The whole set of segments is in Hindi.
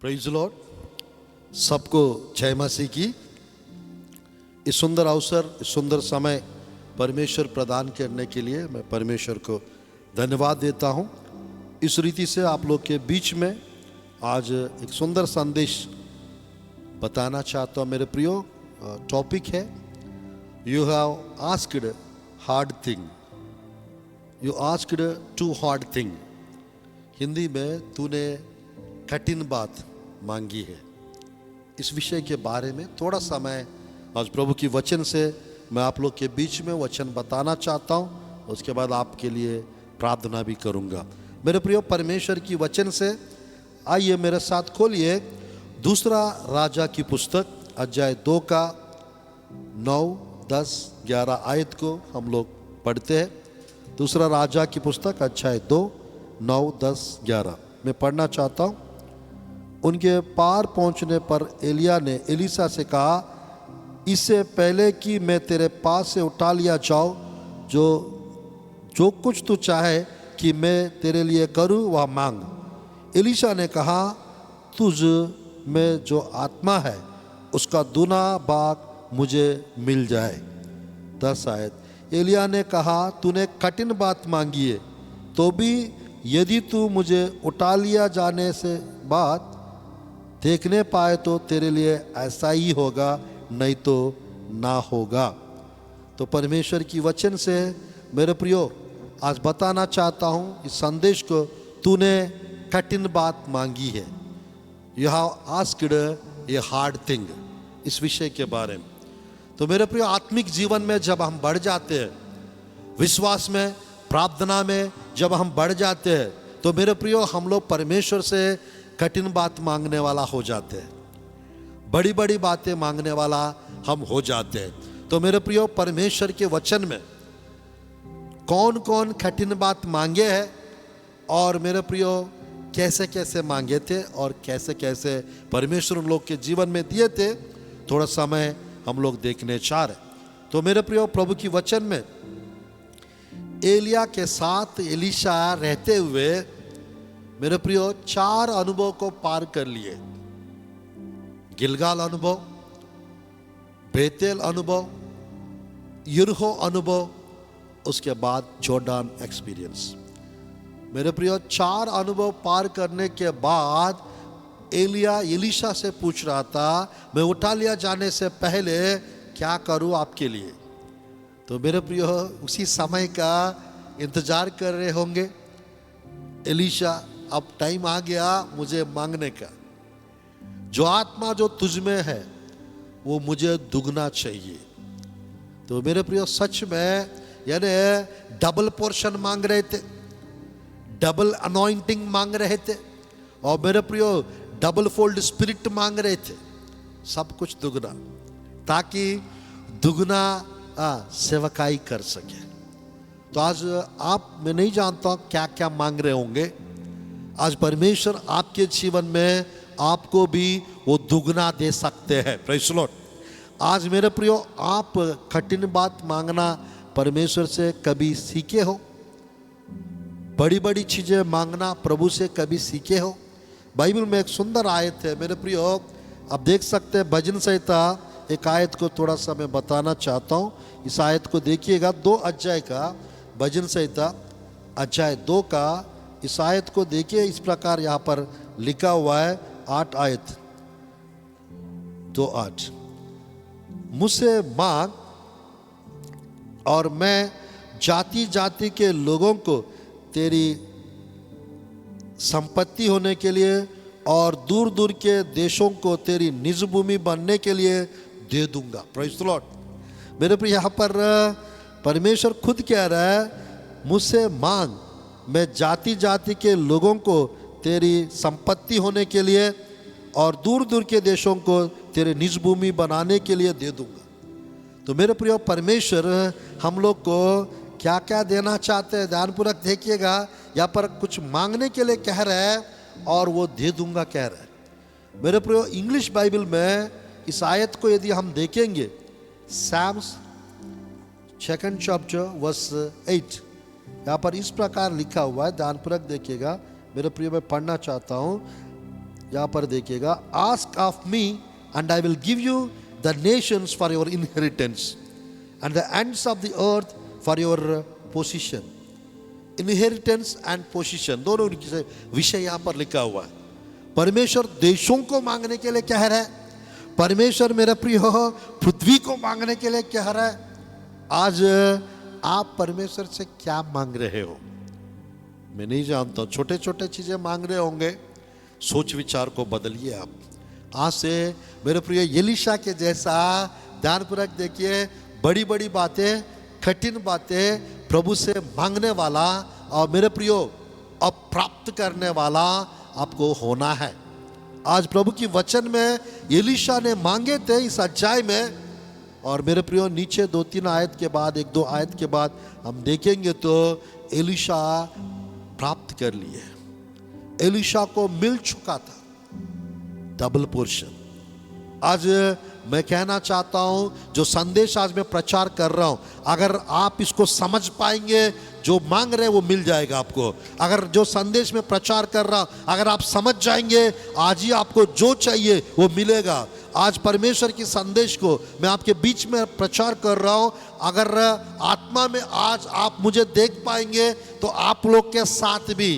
Praise Lord. सबको जय मसीह की। इस सुंदर अवसर, इस सुंदर समय परमेश्वर प्रदान करने के लिए मैं परमेश्वर को धन्यवाद देता हूं। इस रीति से आप लोग के बीच में आज एक सुंदर संदेश बताना चाहता हूं। मेरे प्रियो, टॉपिक है you have asked hard thing, you asked to hard thing. Hindi में तूने कठिन बात मांगी है। इस विषय के बारे में थोड़ा समय आज प्रभु की वचन से मैं आप लोग के बीच में वचन बताना चाहता हूं। उसके बाद आपके लिए प्रार्थना भी करूंगा। मेरे प्रियो, परमेश्वर की वचन से आइए मेरे साथ खोलिए दूसरा राजा की पुस्तक अध्याय 2 का 9, 10, 11 आयत को हम लोग पढ़ते हैं। दूसरा राजा की पुस्तक अध्याय 2, 9, 10, 11 मैं पढ़ना चाहता हूं। उनके पार पहुंचने पर एलिया ने एलीशा से कहा, इससे पहले कि मैं तेरे पास से उठा लिया जाऊं, जो कुछ तू चाहे कि मैं तेरे लिए करूं वह मांग। एलीशा ने कहा, तुझ में जो आत्मा है उसका दूना भाग मुझे मिल जाए। 10 आयत। एलिया ने कहा, तूने कठिन बात मांगी है, तो भी यदि तू मुझे उठा लिया जाने से बाद देखने पाए तो तेरे लिए ऐसा ही होगा, नहीं तो ना होगा। तो परमेश्वर की वचन से मेरे प्रियो आज बताना चाहता हूं इस संदेश को, तूने कठिन बात मांगी है। You have asked a hard thing, इस विषय के बारे में। तो मेरे प्रियो, आत्मिक जीवन में जब हम बढ़ जाते हैं, विश्वास में, प्रार्थना में जब हम बढ़ जाते हैं, तो मेरे प्रियो हम लोग परमेश्वर से कठिन बात मांगने वाला हो जाते हैं, बड़ी बड़ी बातें मांगने वाला हम हो जाते हैं। तो मेरे प्रियो, परमेश्वर के वचन में कौन कौन कठिन बात मांगे हैं और मेरे प्रियो कैसे कैसे मांगे थे और कैसे कैसे परमेश्वर उन लोग के जीवन में दिए थे, थोड़ा समय हम लोग देखने चाह रहे। तो मेरे प्रियो, प्रभु की वचन में एलिया के साथ एलीशा रहते हुए मेरे प्रियो 4 अनुभव को पार कर लिए। गिलगाल अनुभव, बेतेल अनुभव, यरीहो अनुभव, उसके बाद जॉर्डन एक्सपीरियंस। मेरे प्रियो, 4 अनुभव पार करने के बाद एलिया एलीशा से पूछ रहा था, मैं उठा लिया जाने से पहले क्या करूं आपके लिए। तो मेरे प्रियो, उसी समय का इंतजार कर रहे होंगे एलीशा, अब टाइम आ गया मुझे मांगने का। जो आत्मा जो तुझ में है वो मुझे दुगना चाहिए। तो मेरे प्रियो, सच में यानी डबल पोर्शन मांग रहे थे, डबल अनॉइंटिंग मांग रहे थे, और मेरे प्रियो डबल फोल्ड स्पिरिट मांग रहे थे। सब कुछ दुगना, ताकि दुगना सेवकाई कर सके। तो आज मैं नहीं जानता क्या क्या मांग रहे होंगे। आज परमेश्वर आपके जीवन में आपको भी वो दुगना दे सकते हैं। Praise the Lord. आज मेरे प्रियो, आप कठिन बात मांगना परमेश्वर से कभी सीखे हो? बड़ी बड़ी चीजें मांगना प्रभु से कभी सीखे हो? बाइबल में एक सुंदर आयत है मेरे प्रियो, आप देख सकते हैं भजन संहिता एक आयत को थोड़ा सा मैं बताना चाहता हूँ। इस आयत को देखिएगा, 2 अध्याय का भजन संहिता अध्याय 2 का इस आयत को देखिए। इस प्रकार यहाँ पर लिखा हुआ है, 8 आयत 2:8, मुझसे मांग और मैं जाति जाति के लोगों को तेरी संपत्ति होने के लिए और दूर दूर के देशों को तेरी निज भूमि बनने के लिए दे दूंगा। Praise the Lord. मेरे प्रिय, यहाँ पर परमेश्वर खुद कह रहा है, मुझसे मांग, मैं जाति जाति के लोगों को तेरी संपत्ति होने के लिए और दूर दूर के देशों को तेरे निज भूमि बनाने के लिए दे दूंगा। तो मेरे प्रिय, परमेश्वर हम लोग को क्या क्या देना चाहते हैं, ध्यानपूर्वक देखिएगा। यहाँ पर कुछ मांगने के लिए कह रहा है और वो दे दूंगा कह रहा है। मेरे प्रिय, इंग्लिश बाइबल में इस आयत को यदि हम देखेंगे, साम्स 2 चैप्टर वर्स 8, यहाँ पर इस प्रकार लिखा हुआ है, ध्यानपूर्वक देखिएगा। मेरे प्रिय, मैं पढ़ना चाहता हूँ। यहाँ पर देखिएगा, ask of me and I will give you the Nations for your inheritance and the ends of the earth for your position. Inheritance and position दोनों विषय यहाँ पर लिखा हुआ है। परमेश्वर देशों को मांगने के लिए कह रहा है, परमेश्वर मेरा प्रिय पृथ्वी को मांगने के लिए कह रहा है। आज आप परमेश्वर से क्या मांग रहे हो मैं नहीं जानता। छोटे छोटे चीजें मांग रहे होंगे, सोच विचार को बदलिए आप। आज से मेरे प्रिय एलीशा के जैसा ध्यानपूर्वक देखिए, बड़ी बड़ी बातें, कठिन बातें प्रभु से मांगने वाला और मेरे प्रियो अब प्राप्त करने वाला आपको होना है। आज प्रभु की वचन में एलीशा ने मांगे थे इस अध्याय में, और मेरे प्रियो नीचे 2-3 आयत के बाद, 1-2 आयत के बाद हम देखेंगे तो एलीशा प्राप्त कर लिए। एलीशा को मिल चुका था डबल पोर्शन। आज मैं कहना चाहता हूं, जो संदेश आज मैं प्रचार कर रहा हूं, अगर आप इसको समझ पाएंगे, जो मांग रहे वो मिल जाएगा आपको। अगर जो संदेश में प्रचार कर रहा हूं अगर आप समझ जाएंगे, आज ही आपको जो चाहिए वो मिलेगा। आज परमेश्वर की संदेश को मैं आपके बीच में प्रचार कर रहा हूं। अगर आत्मा में आज आप मुझे देख पाएंगे तो आप लोग के साथ भी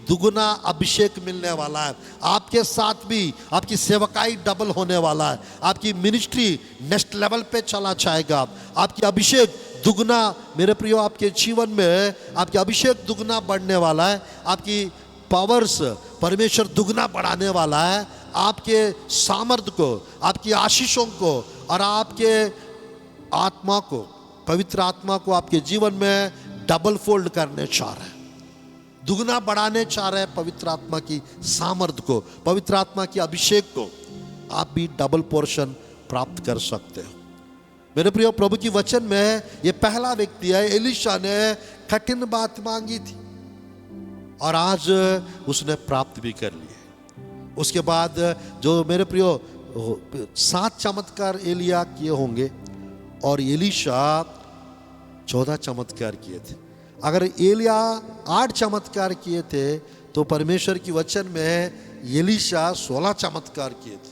दुगुना अभिषेक मिलने वाला है। आपके साथ भी आपकी सेवकाई डबल होने वाला है। आपकी मिनिस्ट्री नेक्स्ट लेवल पे चला जाएगा। आपकी अभिषेक दुगना, मेरे प्रियो, आपके जीवन में आपकी अभिषेक दुगना बढ़ने वाला है। आपकी पावर्स परमेश्वर दुगना बढ़ाने वाला है। आपके सामर्थ्य को, आपकी आशीषों को और आपके आत्मा को, पवित्र आत्मा को आपके जीवन में डबल फोल्ड करने चाह रहे हैं, दुगना बढ़ाने चाह रहे हैं। पवित्र आत्मा की सामर्थ्य को, पवित्र आत्मा की अभिषेक को आप भी डबल पोर्शन प्राप्त कर सकते हो। मेरे प्रिय, प्रभु की वचन में ये पहला व्यक्ति है, एलीशा ने कठिन बात मांगी थी और आज उसने प्राप्त भी कर लिए। उसके बाद जो मेरे प्रियो 7 चमत्कार एलिया किए होंगे और एलीशा 14 चमत्कार किए थे। अगर एलिया 8 चमत्कार किए थे तो परमेश्वर की वचन में एलीशा 16 चमत्कार किए थे।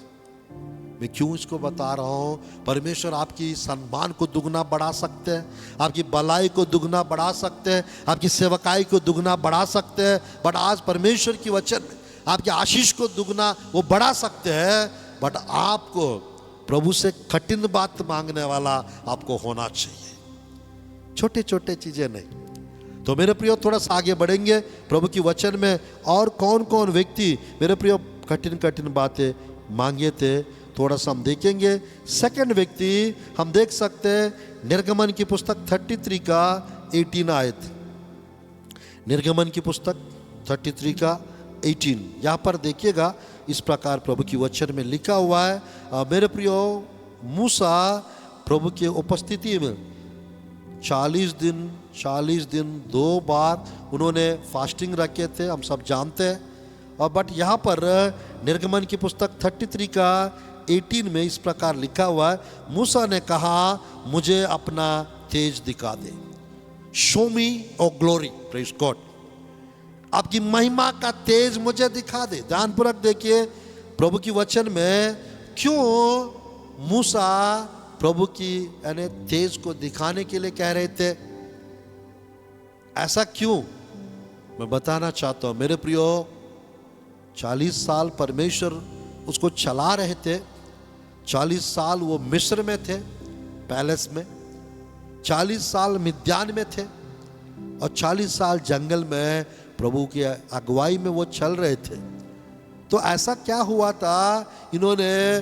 मैं क्यों इसको बता रहा हूँ? परमेश्वर आपकी सम्मान को दुगना बढ़ा सकते हैं, आपकी भलाई को दुगना बढ़ा सकते हैं, आपकी सेवकाई को दुगना बढ़ा सकते हैं। बट आज परमेश्वर की वचन में आपकी आशीष को दुगना वो बढ़ा सकते हैं। बट आपको प्रभु से कठिन बात मांगने वाला आपको होना चाहिए, छोटे छोटे चीजें नहीं। तो मेरे प्रियो, थोड़ा सा आगे बढ़ेंगे प्रभु की वचन में। और कौन कौन व्यक्ति मेरे प्रियो कठिन कठिन बातें मांगे थे, थोड़ा सा हम देखेंगे। सेकंड व्यक्ति हम देख सकते हैं निर्गमन की पुस्तक 33 का 18 आयत। निर्गमन की पुस्तक 33 का 18, यहाँ पर देखिएगा इस प्रकार प्रभु की वचन में लिखा हुआ है। मेरे प्रियो, मूसा प्रभु की उपस्थिति में 40 दिन 2 बार उन्होंने फास्टिंग रखे थे, हम सब जानते हैं। और बट यहाँ पर निर्गमन की पुस्तक 33 का 18 में इस प्रकार लिखा हुआ है, मूसा ने कहा मुझे अपना तेज दिखा दे, शो मी ओ ग्लोरी, प्रेज गॉड, आपकी महिमा का तेज मुझे दिखा दे। ध्यानपूर्वक देखिए प्रभु की वचन में क्यों मूसा प्रभु की यानी तेज को दिखाने के लिए कह रहे थे, ऐसा क्यों मैं बताना चाहता हूं। मेरे प्रियो, 40 साल परमेश्वर उसको चला रहे थे। 40 साल वो मिस्र में थे, पैलेस में, 40 साल मिद्यान में थे और 40 साल जंगल में प्रभु की अगुवाई में वो चल रहे थे। तो ऐसा क्या हुआ था, इन्होंने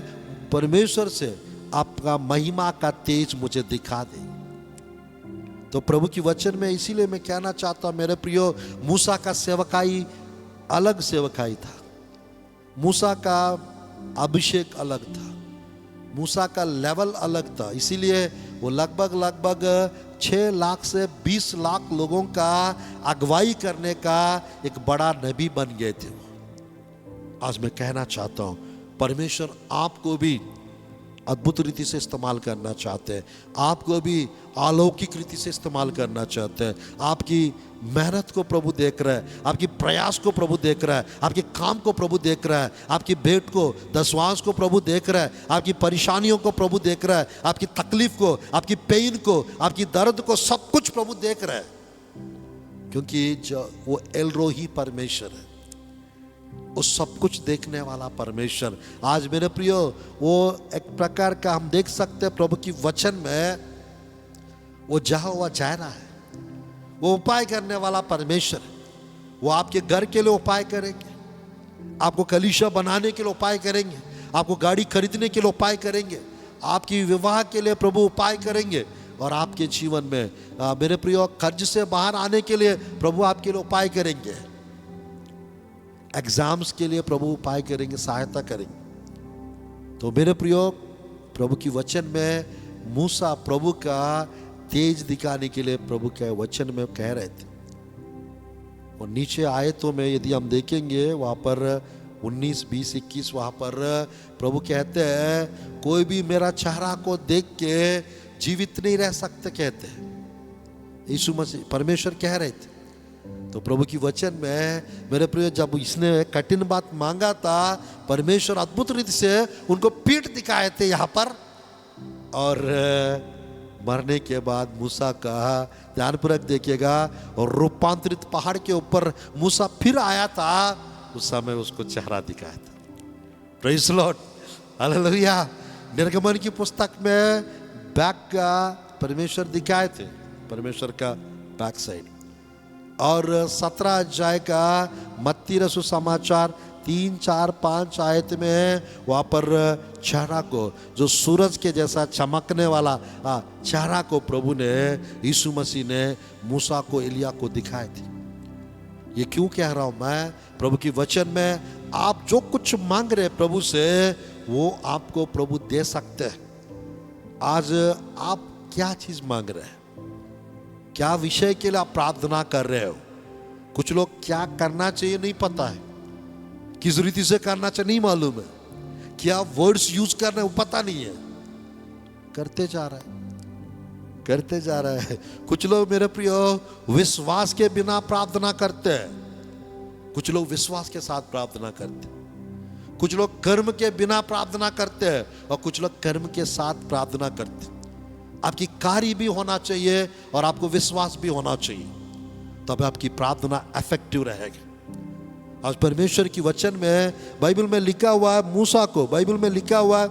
परमेश्वर से आपका महिमा का तेज मुझे दिखा दे। तो प्रभु की वचन में इसीलिए मैं कहना चाहता हूं मेरे प्रियो, मूसा का सेवकाई अलग सेवकाई था, मूसा का अभिषेक अलग था, मूसा का लेवल अलग था। इसीलिए वो लगभग 6 लाख से 20 लाख लोगों का अगुवाई करने का एक बड़ा नबी बन गए थे। आज मैं कहना चाहता हूं परमेश्वर आपको भी अद्भुत रीति से इस्तेमाल करना चाहते हैं, आपको भी अलौकिक रीति से इस्तेमाल करना चाहते हैं। आपकी मेहनत को प्रभु देख रहा है, आपकी प्रयास को प्रभु देख रहा है, आपके काम को प्रभु देख रहा है, आपकी भेंट को, दशवांश को प्रभु देख रहा है, आपकी परेशानियों को प्रभु देख रहा है, आपकी तकलीफ को, आपकी पेन को, आपकी दर्द को, सब कुछ प्रभु देख रहा है, क्योंकि जो वो एलरोही परमेश्वर है, वो सब कुछ देखने वाला परमेश्वर। आज मेरे प्रियो, वो एक प्रकार का हम देख सकते हैं प्रभु की वचन में, वो जहाँ हुआ जायरा है, वो उपाय करने वाला परमेश्वर है। वो आपके घर के लिए उपाय करेंगे, आपको कलीसिया बनाने के लिए उपाय करेंगे, आपको गाड़ी खरीदने के लिए उपाय करेंगे, आपकी विवाह के लिए प्रभु उपाय करेंगे, और आपके जीवन में मेरे प्रियो कर्ज से बाहर आने के लिए प्रभु आपके लिए उपाय करेंगे, एग्जाम्स के लिए प्रभु उपाय करेंगे, सहायता करेंगे। तो मेरे प्रियो, प्रभु की वचन में मूसा प्रभु का तेज दिखाने के लिए प्रभु के वचन में कह रहे थे, और नीचे आयतों में यदि हम देखेंगे वहाँ पर 19, 20, 21 वहाँ पर प्रभु कहते हैं कोई भी मेरा चेहरा को देख के जीवित नहीं रह सकते, कहते हैं यीशु मसीह परमेश्वर कह रहे थे। तो प्रभु की वचन में मेरे प्रिय, जब इसने कठिन बात मांगा था, परमेश्वर अद्भुत रीति से उनको पीठ दिखाए थे यहाँ पर, और मरने के बाद मूसा का ध्यानपूर्वक देखिएगा, और रूपांतरित पहाड़ के ऊपर मूसा फिर आया था, उस समय उसको चेहरा दिखाया था। Praise the Lord, hallelujah. निर्गमन की पुस्तक में बैक का परमेश्वर दिखाए थे, परमेश्वर का बैक साइड, और 17 अध्याय का मत्ती रसू समाचार 3, 4, 5 आयत में वहाँ पर चेहरा को, जो सूरज के जैसा चमकने वाला चेहरा को प्रभु ने, यीशु मसीह ने मूसा को, एलिया को दिखाए थे। ये क्यों कह रहा हूँ मैं? प्रभु की वचन में आप जो कुछ मांग रहे प्रभु से, वो आपको प्रभु दे सकते हैं। आज आप क्या चीज मांग रहे हैं? क्या विषय के लिए आप प्रार्थना कर रहे हो? कुछ लोग क्या करना चाहिए नहीं पता है, किस रीति से करना चाहिए नहीं मालूम है, क्या वर्ड्स यूज करना है वो पता नहीं है, करते जा रहा है, करते जा रहा है। कुछ लोग मेरे प्रियो विश्वास के बिना प्रार्थना करते हैं, कुछ लोग विश्वास के साथ प्रार्थना करते हैं, कुछ लोग कर्म के बिना प्रार्थना करते हैं, और कुछ लोग कर्म के साथ प्रार्थना करते हैं। आपकी कार्य भी होना चाहिए और आपको विश्वास भी होना चाहिए, तब आपकी प्रार्थना इफेक्टिव रहेगी। आज परमेश्वर की वचन में बाइबल में लिखा हुआ है, मूसा को बाइबल में लिखा हुआ है,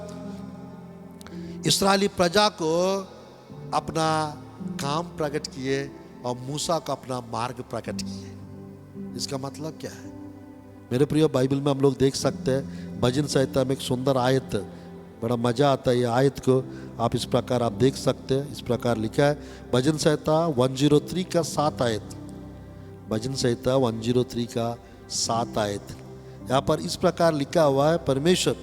इस्राएली प्रजा को अपना काम प्रकट किए और मूसा को अपना मार्ग प्रकट किए। इसका मतलब क्या है मेरे प्रिय? बाइबल में हम लोग देख सकते हैं, भजन संहिता में एक सुंदर आयत, बड़ा मजा आता है ये आयत को आप इस प्रकार आप देख सकते हैं। इस प्रकार लिखा है भजन संहिता 103 का 7 आयत, भजन संहिता 103 का 7 आयत। यहाँ पर इस प्रकार लिखा हुआ है, परमेश्वर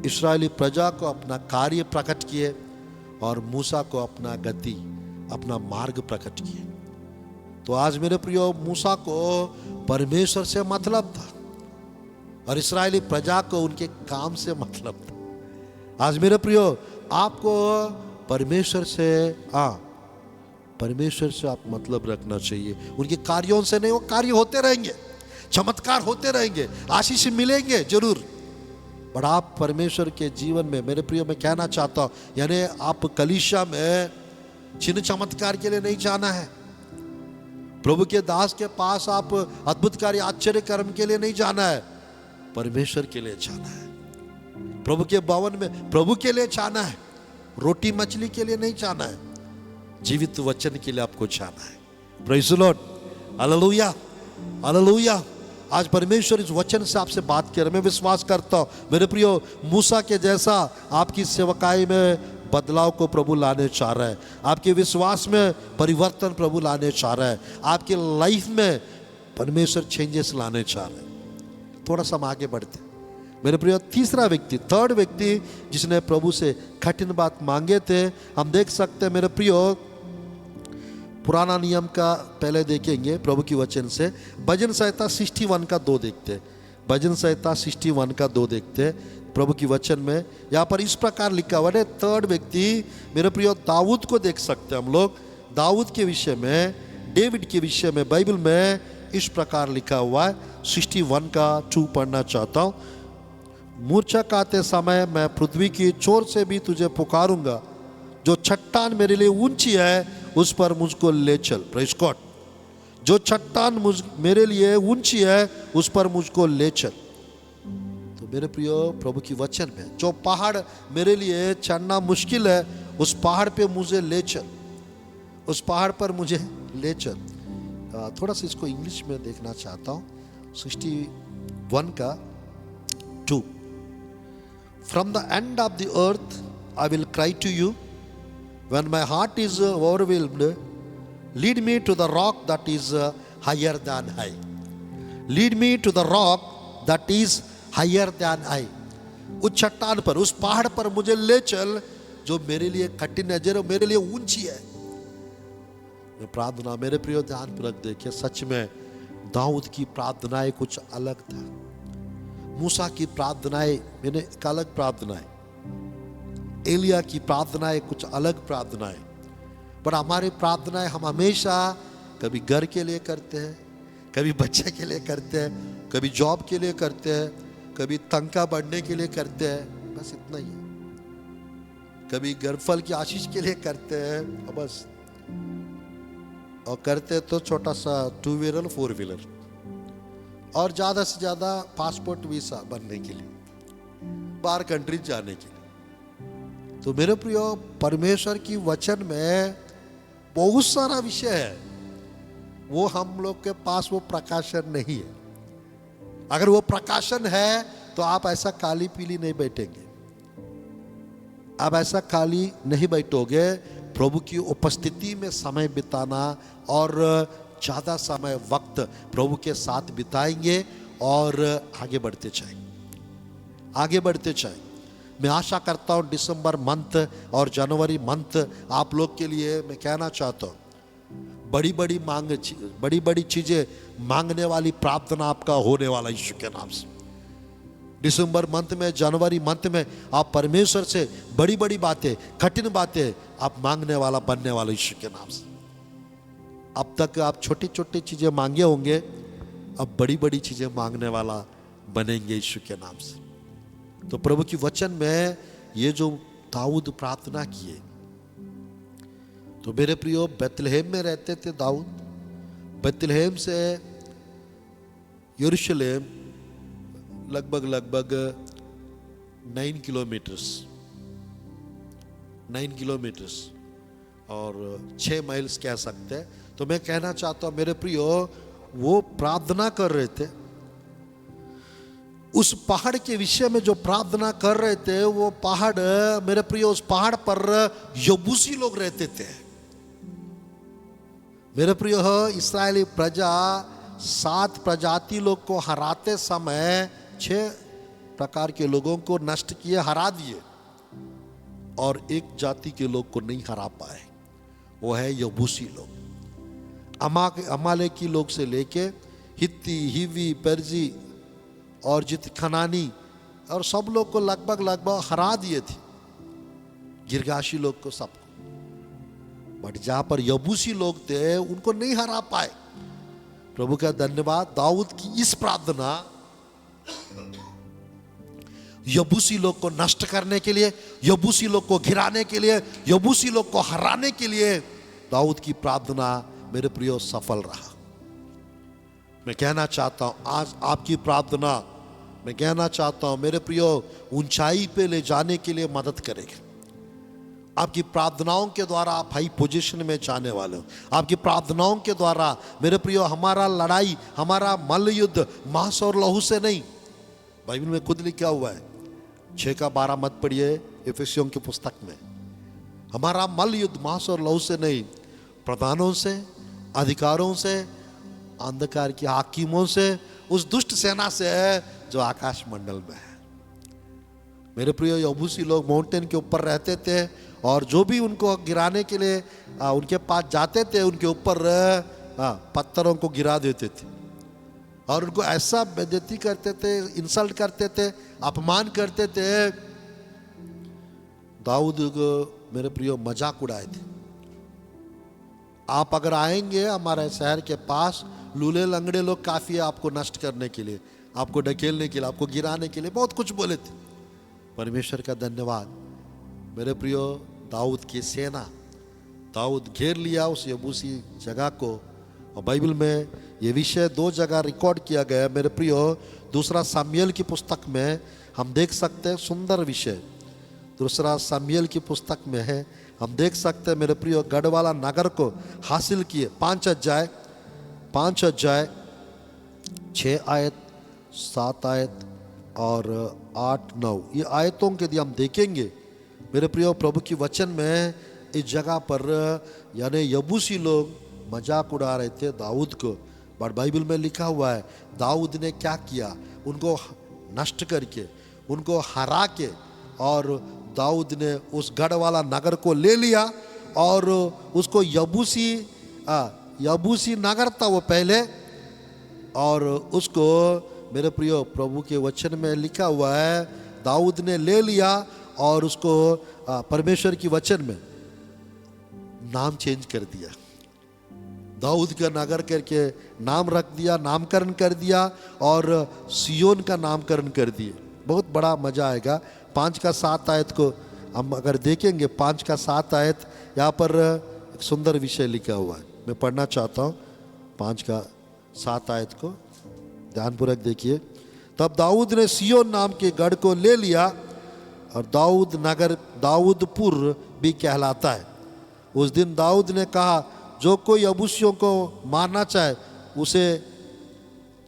इस्राएली प्रजा को अपना कार्य प्रकट किए और मूसा को अपना गति, अपना मार्ग प्रकट किए। तो आज मेरे प्रियो, मूसा को परमेश्वर से मतलब था और इस्राएली प्रजा को उनके काम से मतलब था। आज मेरे प्रियो, आपको परमेश्वर से परमेश्वर से आप मतलब रखना चाहिए, उनके कार्यों से नहीं। वो कार्य होते रहेंगे, चमत्कार होते रहेंगे, आशीष मिलेंगे जरूर, बट आप परमेश्वर के जीवन में मेरे प्रियो मैं कहना चाहता हूं, यानी आप कलीसिया में चिन्ह चमत्कार के लिए नहीं जाना है, प्रभु के दास के पास आप अद्भुत कार्य आश्चर्य कर्म के लिए नहीं जाना है, परमेश्वर के लिए जाना है। प्रभु के भवन में प्रभु के लिए जाना है, रोटी मछली के लिए नहीं जाना है, जीवित वचन के लिए आपको जाना है। Praise the Lord, hallelujah, hallelujah. आज परमेश्वर इस वचन से आपसे बात कर रहे, मैं विश्वास करता हूं मेरे प्रियो, मूसा के जैसा आपकी सेवकाई में बदलाव को प्रभु लाने चाह रहा है, आपके विश्वास में परिवर्तन प्रभु लाने चाह रहा है, आपके लाइफ में परमेश्वर चेंजेस लाने चाह रहे हैं। थोड़ा सा हम आगे बढ़ते मेरे प्रियो। तीसरा व्यक्ति, थर्ड व्यक्ति जिसने प्रभु से कठिन बात मांगे थे, हम देख सकते हैं मेरे प्रियो, पुराना नियम का पहले देखेंगे प्रभु की वचन से, भजन संहिता 61 का 2 देखते हैं, भजन संहिता 61 का 2 देखते हैं। प्रभु की वचन में यहाँ पर इस प्रकार लिखा हुआ है। थर्ड व्यक्ति मेरे प्रिय दाऊद को देख सकते हैं हम लोग। दाऊद के विषय में, डेविड के विषय में बाइबल में इस प्रकार लिखा हुआ है। 61 का 2 पढ़ना चाहता हूँ। मूर्छा आते समय मैं पृथ्वी की चोर से भी तुझे पुकारूंगा, जो चट्टान मेरे लिए ऊंची है उस पर मुझको ले चल। Praise God. जो चट्टान मेरे लिए ऊंची है उस पर मुझको ले चल। तो मेरे प्रियो प्रभु की वचन में जो पहाड़ मेरे लिए चढ़ना मुश्किल है उस पहाड़ पे मुझे ले चल, उस पहाड़ पर मुझे ले चल। थोड़ा सा इसको इंग्लिश में देखना चाहता हूँ। 61 का 2। From the end of the earth I will cry to you when my heart is overwhelmed. Lead me to the rock that is higher than high. Lead me to the rock that is higher than high. उस चट्टान पर, उस पहाड़ पर मुझे ले चल जो मेरे लिए कठिन है, जो मेरे लिए ऊंची है। प्रार्थना मेरे प्रिय ध्यानपूर्वक देखिए। सच में दाऊद की प्रार्थनाएं कुछ अलग था। मूसा की प्रार्थनाएं मैंने एक अलग प्रार्थनाएं, एलिया की प्रार्थनाएं कुछ अलग प्रार्थनाएं। पर हमारी प्रार्थनाएं हम हमेशा कभी घर के लिए करते हैं, कभी बच्चे के लिए करते हैं, कभी जॉब के लिए करते हैं, कभी तनख्वाह बढ़ने के लिए करते हैं, बस इतना ही है। कभी गर्भफल की आशीष के लिए करते हैं बस, और करते तो छोटा सा 2 व्हीलर 4 व्हीलर, और ज़्यादा से ज़्यादा पासपोर्ट वीसा बनने के लिए, बाहर कंट्री जाने के लिए। तो मेरे प्रियो परमेश्वर की वचन में बहुत सारा विषय है, वो हम लोग के पास वो प्रकाशन नहीं है। अगर वो प्रकाशन है तो आप ऐसा काली पीली नहीं बैठेंगे, आप ऐसा काली नहीं बैठोगे। प्रभु की उपस्थिति में समय बिताना और ज़्यादा समय वक्त प्रभु के साथ बिताएंगे और आगे बढ़ते जाएंगे, आगे बढ़ते जाएंगे। मैं आशा करता हूँ दिसंबर मंथ और जनवरी मंथ आप लोग के लिए मैं कहना चाहता हूँ, बड़ी बड़ी चीज़ें मांगने वाली प्रार्थना आपका होने वाला यीशु के नाम से। दिसंबर मंथ में, जनवरी मंथ में आप परमेश्वर से बड़ी बड़ी बातें, कठिन बातें आप मांगने वाला बनने वाला यीशु के नाम से। अब तक आप छोटी छोटी चीज़ें मांगे होंगे, अब बड़ी बड़ी चीज़ें मांगने वाला बनेंगे यीशु के नाम से। तो प्रभु की वचन में ये जो दाऊद प्रार्थना किए, तो मेरे प्रियो बेतलहम में रहते थे दाऊद। बेतलहम से यरूशलेम लगभग 9 किलोमीटर्स और 6 माइल्स कह सकते हैं। तो मैं कहना चाहता हूं मेरे प्रियो, वो प्रार्थना कर रहे थे। उस पहाड़ के विषय में जो प्रार्थना कर रहे थे, वो पहाड़ मेरे प्रियो, उस पहाड़ पर यबूसी लोग रहते थे। मेरे प्रियो, इस्राएली प्रजा 7 प्रजाति लोग को हराते समय 6 प्रकार के लोगों को नष्ट किए, हरा दिए, और एक जाति के लोग को नहीं हरा पाए, वो है यबूसी लोग। अमालेकी लोग से लेके हित्ती, हिवी, पेरजी और खनानी और सब लोग को लगभग हरा दिए थे, गिरगाशी लोग को सबको। बट जहां पर यबूसी लोग थे उनको नहीं हरा पाए। प्रभु का धन्यवाद, दाऊद की इस प्रार्थना यबूसी लोग को नष्ट करने के लिए, यबूसी लोग को गिराने के लिए, यबूसी लोग को हराने के लिए दाऊद की प्रार्थना मेरे प्रियो सफल रहा। मैं कहना चाहता हूं आज आपकी प्रार्थना, मैं कहना चाहता हूं मेरे प्रियो, ऊंचाई पे ले जाने के लिए मदद करेगा। आपकी प्रार्थनाओं के द्वारा आप हाई पोजीशन में जाने वाले हो। आपकी प्रार्थनाओं के द्वारा मेरे प्रियो, हमारा लड़ाई, हमारा मल्ल युद्ध मांस और लहू से नहीं। बाइबल में खुद लिखा हुआ है, 6 का 12 मत पढ़िए इफिसियों की पुस्तक में। हमारा मल्ल युद्ध मांस और लहू से नहीं, प्रधानों से, अधिकारों से, अंधकार की हाकिमों से, उस दुष्ट सेना से है जो आकाश मंडल में है। मेरे प्रिय, यबूसी लोग माउंटेन के ऊपर रहते थे और जो भी उनको गिराने के लिए उनके पास जाते थे, उनके ऊपर पत्थरों को गिरा देते थे। और उनको ऐसा बेइज्जती करते थे, इंसल्ट करते थे, अपमान करते थे। दाऊद को मेरे प्रियो मजाक उड़ाए थे। आप अगर आएंगे हमारे शहर के पास, लूले लंगड़े लोग काफी है आपको नष्ट करने के लिए, आपको ढकेलने के लिए, आपको गिराने के लिए, बहुत कुछ बोले थे। परमेश्वर का धन्यवाद, मेरे प्रियो दाऊद की सेना, दाऊद घेर लिया उस यबूसी जगह को। और बाइबल में ये विषय 2 जगह रिकॉर्ड किया गया है मेरे प्रियो। दूसरा सामुएल की पुस्तक में हम देख सकते हैं, सुंदर विषय दूसरा सामुएल की पुस्तक में है। हम देख सकते हैं मेरे प्रियो, गढ़ वाला नगर को हासिल किए। 5 अध्याय 6 आयत 7 आयत और 8 9 ये आयतों के यदि हम देखेंगे मेरे प्रियो, प्रभु की वचन में इस जगह पर यानी यबूसी लोग मजाक उड़ा रहे थे दाऊद को। बट बाइबल में लिखा हुआ है दाऊद ने क्या किया, उनको नष्ट करके, उनको हरा के, और दाऊद ने उस गढ़ वाला नगर को ले लिया और उसको यबूसी नगर था वो पहले, और उसको मेरे प्रियो प्रभु के वचन में लिखा हुआ है दाऊद ने ले लिया और उसको परमेश्वर की वचन में नाम चेंज कर दिया। दाऊद का नगर करके नाम रख दिया, नामकरण कर दिया और सियोन का नामकरण कर दिए। बहुत बड़ा मजा आएगा। 5 का 7 आयत को हम अगर देखेंगे, 5 का 7 आयत, यहाँ पर एक सुंदर विषय लिखा हुआ है, मैं पढ़ना चाहता हूँ 5 का 7 आयत को, ध्यानपूर्वक देखिए। तब दाऊद ने सियोन नाम के गढ़ को ले लिया, और दाऊद नगर दाऊदपुर भी कहलाता है। उस दिन दाऊद ने कहा, जो कोई यबूसियों को मारना चाहे उसे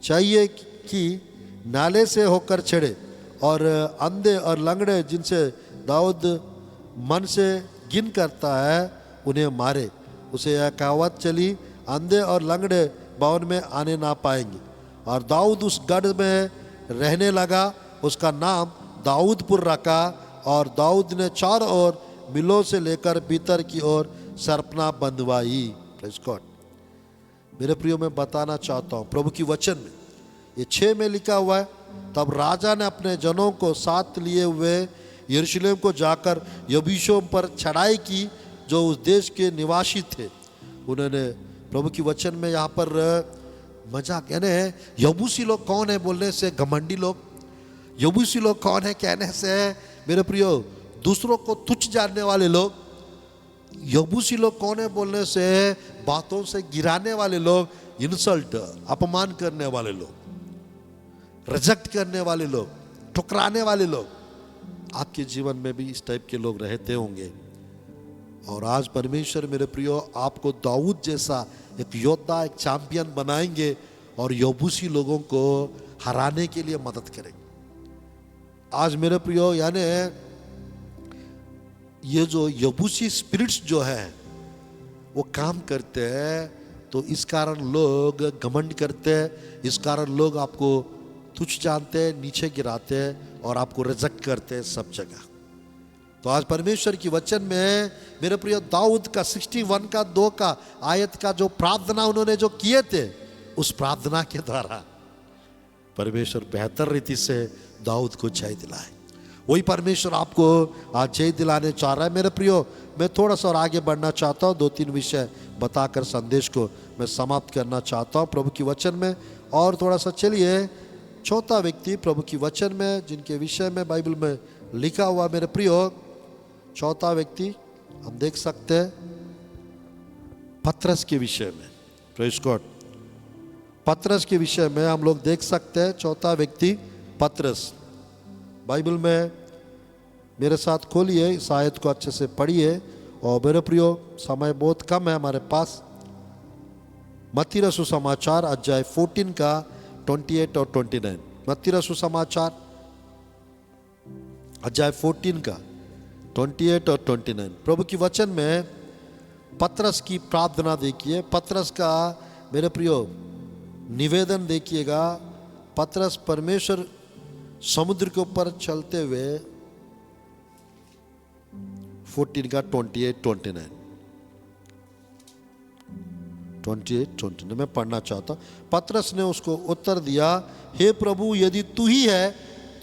चाहिए कि नाले से होकर चढ़े, और अंधे और लंगड़े जिनसे दाऊद मन से गिन करता है उन्हें मारे। उसे यह कहावत चली, अंधे और लंगड़े भवन में आने ना पाएंगे। और दाऊद उस गढ़ में रहने लगा, उसका नाम दाऊदपुर रखा। और दाऊद ने चारों ओर मिलों से लेकर भीतर की ओर सरपना बंधवाई। Praise God. मेरे प्रियो, मैं बताना चाहता हूँ प्रभु की वचन में ये 6 में लिखा हुआ है, तब राजा ने अपने जनों को साथ लिए हुए यरूशलेम को जाकर यबूसियों पर चढ़ाई की जो उस देश के निवासी थे। उन्होंने प्रभु की वचन में यहाँ पर मजाक, यानी यबूसी लोग कौन है बोलने से घमंडी लोग, यबूसी लोग कौन है कहने से मेरे प्रियो दूसरों को तुच्छ जानने वाले लोग, यबूसी लोग कौन है बोलने से बातों से गिराने वाले लोग, इंसल्ट अपमान करने वाले लोग, रिजेक्ट करने वाले लोग, ठुकराने वाले लोग। आपके जीवन में भी इस टाइप के लोग रहते होंगे। और आज परमेश्वर मेरे प्रियो आपको दाऊद जैसा एक योद्धा, एक चैंपियन बनाएंगे और यबूसी लोगों को हराने के लिए मदद करेंगे। आज मेरे प्रियो यानी ये जो यबूसी स्पिरिट्स जो है वो काम करते हैं, तो इस कारण लोग घमंड करते हैं, इस कारण लोग आपको तुच्छ जानते हैं, नीचे गिराते हैं और आपको रिजेक्ट करते हैं सब जगह। तो आज परमेश्वर की वचन में मेरे प्रिय दाऊद का 61 का 2 का आयत का जो प्रार्थना उन्होंने जो किए थे, उस प्रार्थना के द्वारा परमेश्वर बेहतर रीति से दाऊद को जय दिलाए। वही परमेश्वर आपको आज जय दिलाने चाह रहा है। मेरे प्रियो, मैं थोड़ा सा और आगे बढ़ना चाहता हूँ, 2-3 विषय बताकर संदेश को मैं समाप्त करना चाहता हूँ प्रभु की वचन में। और थोड़ा सा चलिए, चौथा व्यक्ति प्रभु की वचन में जिनके विषय में बाइबल में लिखा हुआ, मेरे प्रियो चौथा व्यक्ति हम देख सकते हैं पतरस के विषय में। Praise God. पतरस के विषय में हम लोग देख सकते हैं चौथा व्यक्ति पतरस। बाइबल में मेरे साथ खोलिए, इस आयत को अच्छे से पढ़िए। और मेरे प्रियो, समय बहुत कम है हमारे पास। मत्ती रसू समाचार अध्याय 14 का 28 और 29। मत्ती रसू समाचार अध्याय 14 का 28 और 29। प्रभु की वचन में पतरस की प्रार्थना देखिए, पतरस का मेरे प्रियो निवेदन देखिएगा। पतरस परमेश्वर समुद्र के ऊपर चलते हुए 14 का 28-29 28-29 मैं पढ़ना चाहता हूँ। पतरस ने उसको उत्तर दिया, हे प्रभु, यदि तू ही है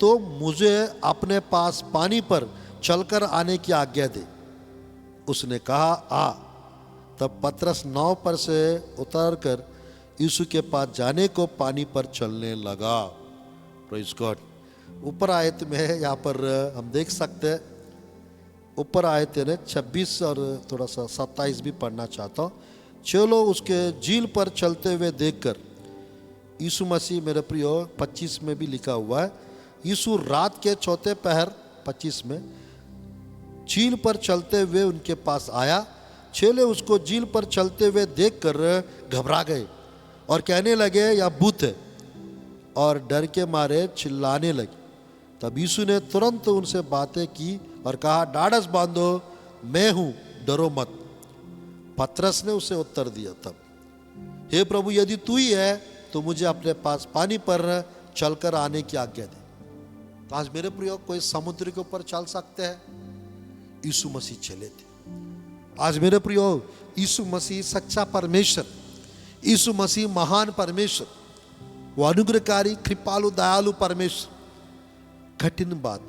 तो मुझे अपने पास पानी पर चलकर आने की आज्ञा दे। उसने कहा, आ। तब पतरस नाव पर से उतरकर यीशु के पास जाने को पानी पर चलने लगा। Praise God. ऊपर आयत में है, यहाँ पर हम देख सकते हैं, ऊपर आयत है 26 और थोड़ा सा 27 भी पढ़ना चाहता हूँ। चलो उसके झील पर चलते हुए देखकर यीशु मसीह, मेरे प्रियो 25 में भी लिखा हुआ है, यीशु रात के चौथे पहर 25 में झील पर चलते हुए उनके पास आया। चेले उसको झील पर चलते हुए देखकर घबरा गए और कहने लगे, यह भूत है, और डर के मारे चिल्लाने लगे। तब यीशु ने तुरंत उनसे बातें की और कहा, ढाढ़स बांधो, मैं हूं, डरो मत। पतरस ने उसे उत्तर दिया तब, हे प्रभु, यदि तू ही है तो मुझे अपने पास पानी पर चलकर आने की आज्ञा दे। तो आज मेरे प्रियो, कोई समुद्र के ऊपर चल सकते हैं? यीशु मसीह चले थे। आज मेरे प्रियो, यीशु मसीह सच्चा परमेश्वर, यीशु मसीह महान परमेश्वर, वो अनुग्रहकारी, कृपालु, दयालु परमेश्वर। कठिन बात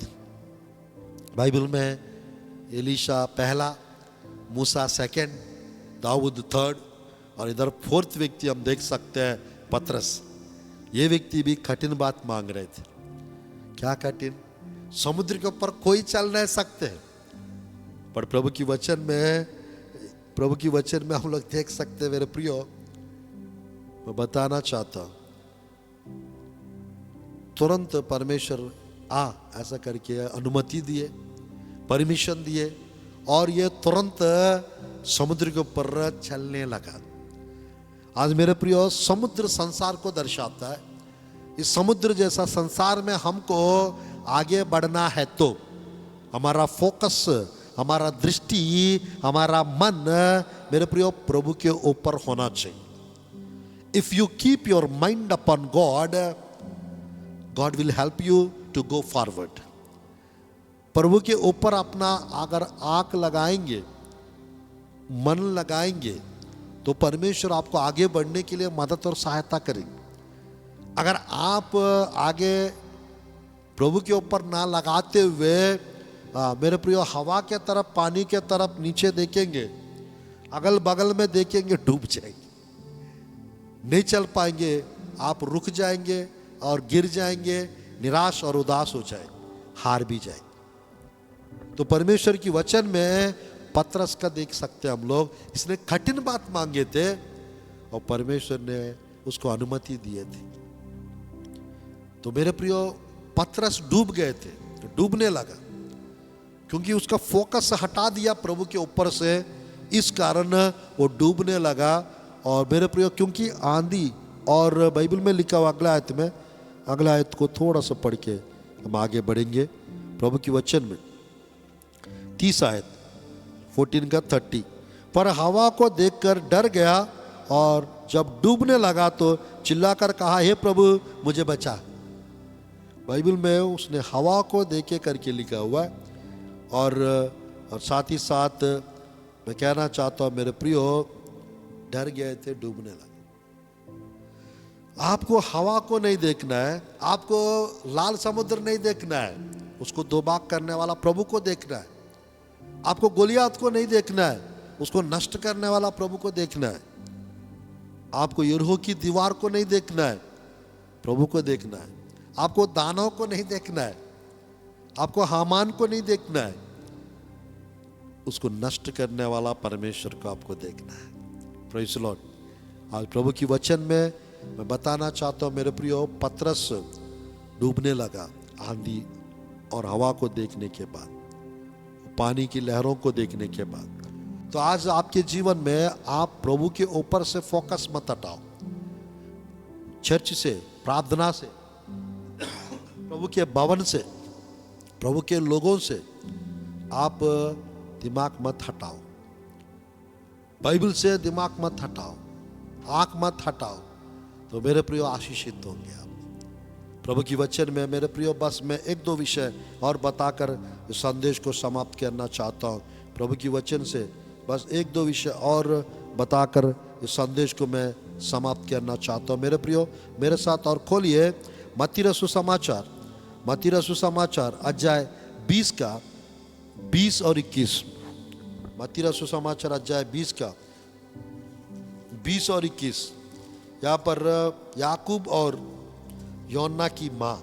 बाइबल में एलीशा पहला, मूसा सेकंड, दाऊद थर्ड, और इधर फोर्थ व्यक्ति हम देख सकते हैं पतरस। ये व्यक्ति भी कठिन बात मांग रहे थे। क्या कठिन? समुद्र के ऊपर कोई चल नहीं सकते हैं, पर प्रभु की वचन में हम लोग देख सकते हैं। मेरे प्रियो, मैं बताना चाहता हूं, तुरंत परमेश्वर आ ऐसा करके अनुमति दिए, परमिशन दिए, और ये तुरंत समुद्र के ऊपर चलने लगा। आज मेरे प्रियो, समुद्र संसार को दर्शाता है। इस समुद्र जैसा संसार में हमको आगे बढ़ना है तो हमारा फोकस, हमारा दृष्टि, हमारा मन, मेरे प्रियो, प्रभु के ऊपर होना चाहिए। If you keep your mind upon God, God will help you to go forward. प्रभु के ऊपर अपना अगर आंख लगाएंगे, मन लगाएंगे, तो परमेश्वर आपको आगे बढ़ने के लिए मदद और सहायता करेंगे। अगर आप आगे प्रभु के ऊपर ना लगाते हुए मेरे प्रियो हवा के तरफ, पानी के तरफ, नीचे देखेंगे, अगल बगल में देखेंगे, डूब जाएंगे, नहीं चल पाएंगे, आप रुक जाएंगे और गिर जाएंगे, निराश और उदास हो जाएंगे, हार भी जाएंगे। तो परमेश्वर की वचन में पतरस का देख सकते हैं हम लोग, इसने कठिन बात मांगे थे और परमेश्वर ने उसको अनुमति दिए थे। तो मेरे प्रियो, पतरस डूब गए थे, डूबने लगा, क्योंकि उसका फोकस हटा दिया प्रभु के ऊपर से, इस कारण वो डूबने लगा। और मेरे प्रियो, क्योंकि आंधी, और बाइबल में लिखा हुआ अगला आयत को थोड़ा सा पढ़ के हम आगे बढ़ेंगे। प्रभु की वचन में 30 आयत 14 का 30, पर हवा को देखकर डर गया और जब डूबने लगा तो चिल्लाकर कहा, हे प्रभु, मुझे बचा। बाइबल में उसने हवा को देखे करके लिखा हुआ है। और साथ ही साथ मैं कहना चाहता हूँ मेरे प्रियो, डर गए थे, डूबने लगे। आपको हवा को नहीं देखना है, आपको लाल समुद्र नहीं देखना है, उसको दो भाग करने वाला प्रभु को देखना है। आपको गोलियात को नहीं देखना है, उसको नष्ट करने वाला प्रभु को देखना है। आपको यरीहो की दीवार को नहीं देखना है, प्रभु को देखना है। आपको दानव को नहीं देखना है, आपको हामान को नहीं देखना है, उसको नष्ट करने वाला परमेश्वर को आपको देखना है। Praise the Lord. आज प्रभु की वचन में मैं बताना चाहता हूँ मेरे प्रियो, पतरस डूबने लगा आंधी और हवा को देखने के बाद, पानी की लहरों को देखने के बाद। तो आज आपके जीवन में आप प्रभु के ऊपर से फोकस मत हटाओ। चर्च से, प्रार्थना से, प्रभु के भवन से, प्रभु के लोगों से आप दिमाग मत हटाओ, बाइबल से दिमाग मत हटाओ, आंख मत हटाओ, तो मेरे प्रियो आशीषित होंगे आप। प्रभु की वचन में मेरे प्रियो, बस मैं एक दो विषय और बताकर इस संदेश को समाप्त करना चाहता हूँ। प्रभु की वचन से बस एक दो विषय और बताकर इस संदेश को मैं समाप्त करना चाहता हूँ। मेरे प्रियो, मेरे साथ और खोलिए मत्ती रसू समाचार अध्याय 20 का 20 और 21। मत्ती रसू समाचार अध्याय 20 का 20 और 21। यहाँ पर याकूब और योन्ना की माँ,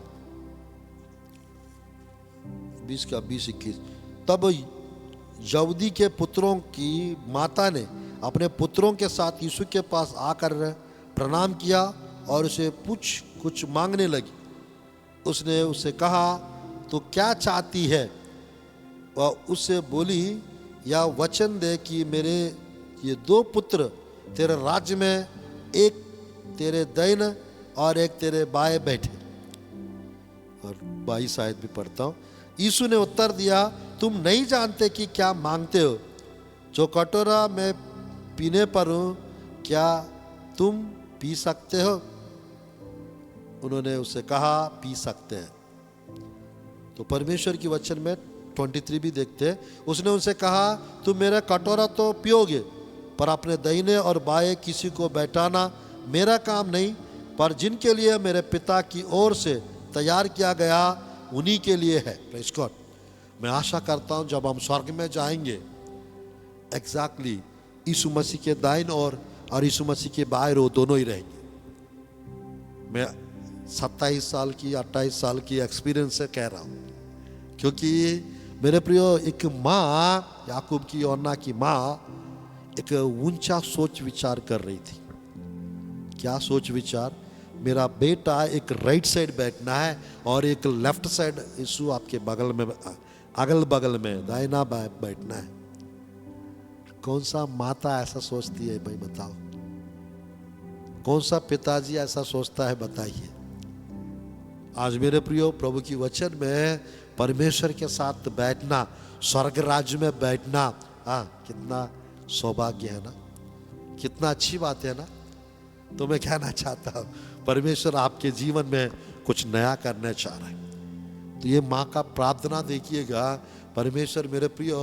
20 का 20-21। तब यहूदी के पुत्रों की माता ने अपने पुत्रों के साथ यीशु के पास आकर प्रणाम किया और उसे कुछ मांगने लगी। उसने उससे कहा, तो क्या चाहती है? वह उससे बोली, या वचन दे कि मेरे ये 2 पुत्र तेरे राज्य में, एक तेरे दाहिने और एक तेरे बाएं बैठे। और 22 आयत भी पढ़ता हूँ। यीशु ने उत्तर दिया, तुम नहीं जानते कि क्या मांगते हो। जो कटोरा मैं पीने पर हूँ, क्या तुम पी सकते हो? उन्होंने उससे कहा, पी सकते हैं। तो परमेश्वर की वचन में 23 भी देखते हैं। उसने उनसे कहा, तुम मेरा कटोरा तो पियोगे, पर अपने दाहिने और बाएं किसी को बैठाना मेरा काम नहीं, पर जिनके लिए मेरे पिता की ओर से तैयार किया गया उन्हीं के लिए है। Praise God. मैं आशा करता हूं जब हम स्वर्ग में जाएंगे, एग्जैक्टली यीशु मसीह के दाहिने और यीशु मसीह के बाएं रो दोनों ही रहेंगे। मैं 27 साल की 28 साल की एक्सपीरियंस से कह रहा हूं, क्योंकि मेरे प्रियो, एक माँ, याकूब की योन्ना की माँ एक ऊंचा सोच विचार कर रही थी। क्या सोच विचार? मेरा बेटा एक राइट साइड बैठना है और एक लेफ्ट साइड यीशु आपके बगल में, अगल बगल में दाहिना बैठना है। कौन सा माता ऐसा सोचती है भाई, बताओ? कौन सा पिताजी ऐसा सोचता है, बताइए? आज मेरे प्रियो, प्रभु की वचन में परमेश्वर के साथ बैठना, स्वर्ग राज्य में बैठना, कितना सौभाग्य है ना, कितना अच्छी बात है ना। तो मैं कहना चाहता हूँ, परमेश्वर आपके जीवन में कुछ नया करना चाह रहा है। तो ये माँ का प्रार्थना देखिएगा। परमेश्वर मेरे प्रियो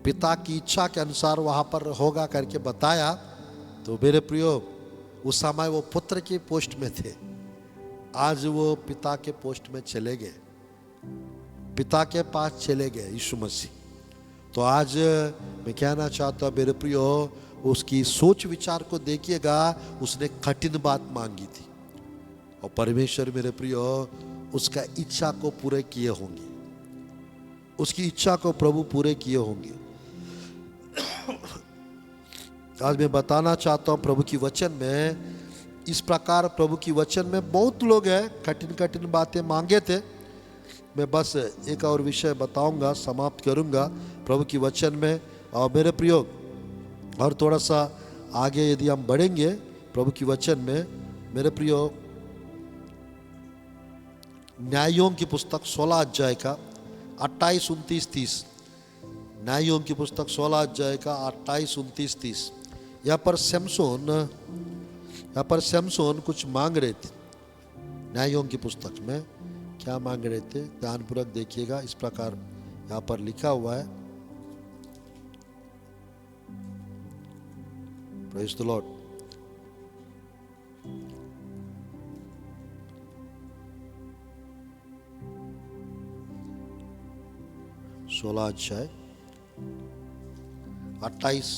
पिता की इच्छा के अनुसार वहाँ पर होगा करके बताया। तो मेरे प्रियो, उस समय वो पुत्र के पोस्ट में थे, आज वो पिता के पोस्ट में चले गए, पिता के पास चले गए यीशु मसीह। तो आज मैं कहना चाहता हूँ मेरे प्रियो, उसकी सोच विचार को देखिएगा। उसने कठिन बात मांगी थी और परमेश्वर मेरे प्रियो उसका इच्छा को पूरे किए होंगे, उसकी इच्छा को प्रभु पूरे किए होंगे। आज मैं बताना चाहता हूँ प्रभु की वचन में, इस प्रकार प्रभु की वचन में बहुत लोग हैं कठिन कठिन बातें मांगे थे। मैं बस एक और विषय बताऊंगा, समाप्त करूंगा प्रभु की वचन में। और मेरे प्रियो, और थोड़ा सा आगे यदि हम बढ़ेंगे प्रभु की वचन में, मेरे प्रियो, न्यायों की पुस्तक 16 अध्याय का 28, 29, 30। न्यायों की पुस्तक 16 अध्याय का 28, 29, 30। यहाँ पर शमशोन कुछ मांग रहे थे। न्यायों की पुस्तक में क्या मांग रहे थे, ध्यानपूर्वक देखिएगा। इस प्रकार यहाँ पर लिखा हुआ है। Praise the Lord. सोलह अध्याय 28।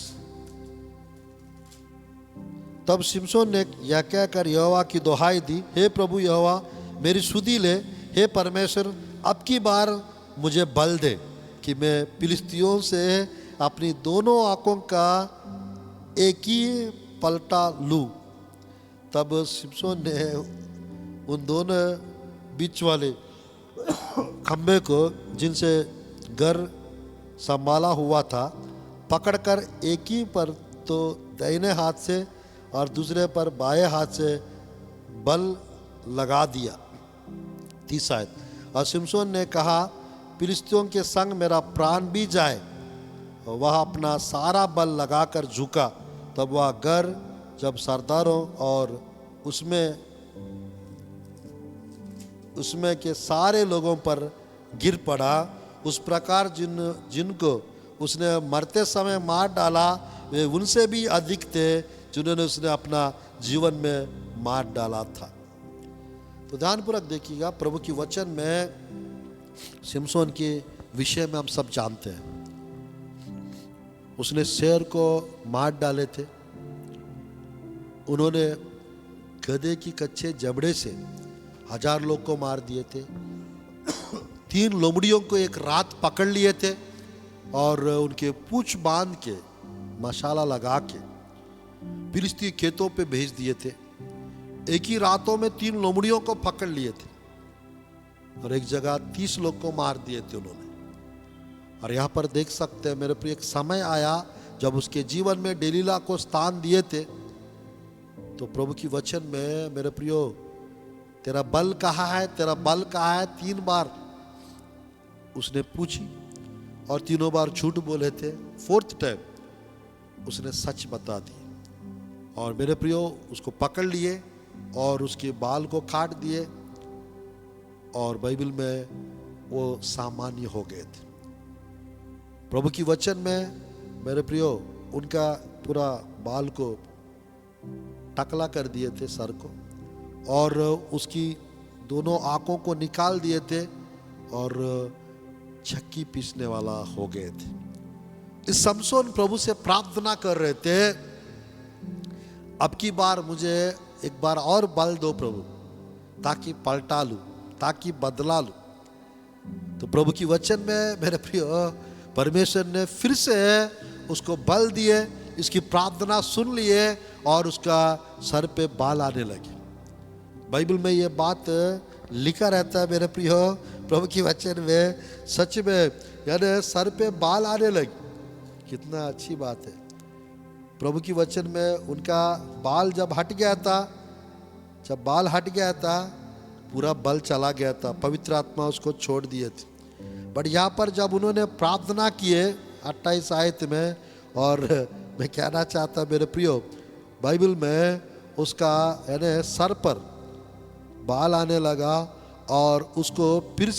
तब शिमशोन ने यह कहकर यहोवा की दुहाई दी, हे प्रभु यहोवा, मेरी सुधि ले। हे परमेश्वर, अब की बार मुझे बल दे कि मैं फिलिस्तियों से अपनी दोनों आंखों का एक ही पलटा लूं। तब शिमशोन ने उन दोनों बीच वाले खंबे को, जिनसे घर संभाला हुआ था, पकड़कर एक ही पर तो दाहिने हाथ से और दूसरे पर बाएं हाथ से बल लगा दिया। 30 आयत। और शिमशोन ने कहा, फिलिस्तियों के संग मेरा प्राण भी जाए। वह अपना सारा बल लगाकर झुका। तब वह घर जब सरदारों और उसमें के सारे लोगों पर गिर पड़ा, उस प्रकार जिनको उसने मरते समय मार डाला, वे उनसे भी अधिक थे जिन्होंने उसने अपना जीवन में मार डाला था। तो ध्यानपूर्वक देखिएगा, प्रभु की वचन में सिमसोन के विषय में हम सब जानते हैं। उसने शेर को मार डाले थे, उन्होंने गधे की कच्चे जबड़े से 1000 लोग को मार दिए थे, 3 लोमड़ियों को एक रात पकड़ लिए थे और उनके पूंछ बांध के मसाला लगा के फिलिस्ती खेतों पे भेज दिए थे। एक ही रातों में 3 लोमड़ियों को पकड़ लिए थे और एक जगह 30 लोग को मार दिए थे उन्होंने। और यहाँ पर देख सकते हैं मेरे प्रिय, एक समय आया जब उसके जीवन में डेलीला को स्थान दिए थे, तो प्रभु की वचन में मेरे प्रियो, तेरा बल कहाँ है, तेरा बल कहाँ है, 3 बार उसने पूछी और तीनों बार झूठ बोले थे। 4th टाइम उसने सच बता दी और मेरे प्रियो उसको पकड़ लिए और उसके बाल को काट दिए और बाइबल में वो सामान्य हो गए थे। प्रभु की वचन में मेरे प्रियो उनका पूरा बाल को टकला कर दिए थे, सर को, और उसकी दोनों आंखों को निकाल दिए थे और चक्की पीसने वाला हो गए थे। इस समसोन प्रभु से प्रार्थना कर रहे थे, अब की बार मुझे एक बार और बल दो प्रभु, ताकि पलटा लूं, ताकि बदला लूं। तो प्रभु की वचन में मेरे प्रिय परमेश्वर ने फिर से उसको बल दिए, इसकी प्रार्थना सुन लिए और उसका सर पे बाल आने लगे। बाइबल में ये बात लिखा रहता है मेरे प्रिय, प्रभु की वचन में सच में यानी सर पे बाल आने लगे। कितना अच्छी बात है। प्रभु की वचन में उनका बाल जब हट गया था, जब बाल हट गया था, पूरा बल चला गया था, पवित्र आत्मा उसको छोड़ दिए थे। बट यहाँ पर जब उन्होंने प्रार्थना किए 28 आयत में, और मैं कहना चाहता मेरे प्रियो, बाइबल में उसका यानी सर पर बाल आने लगा और उसको फिर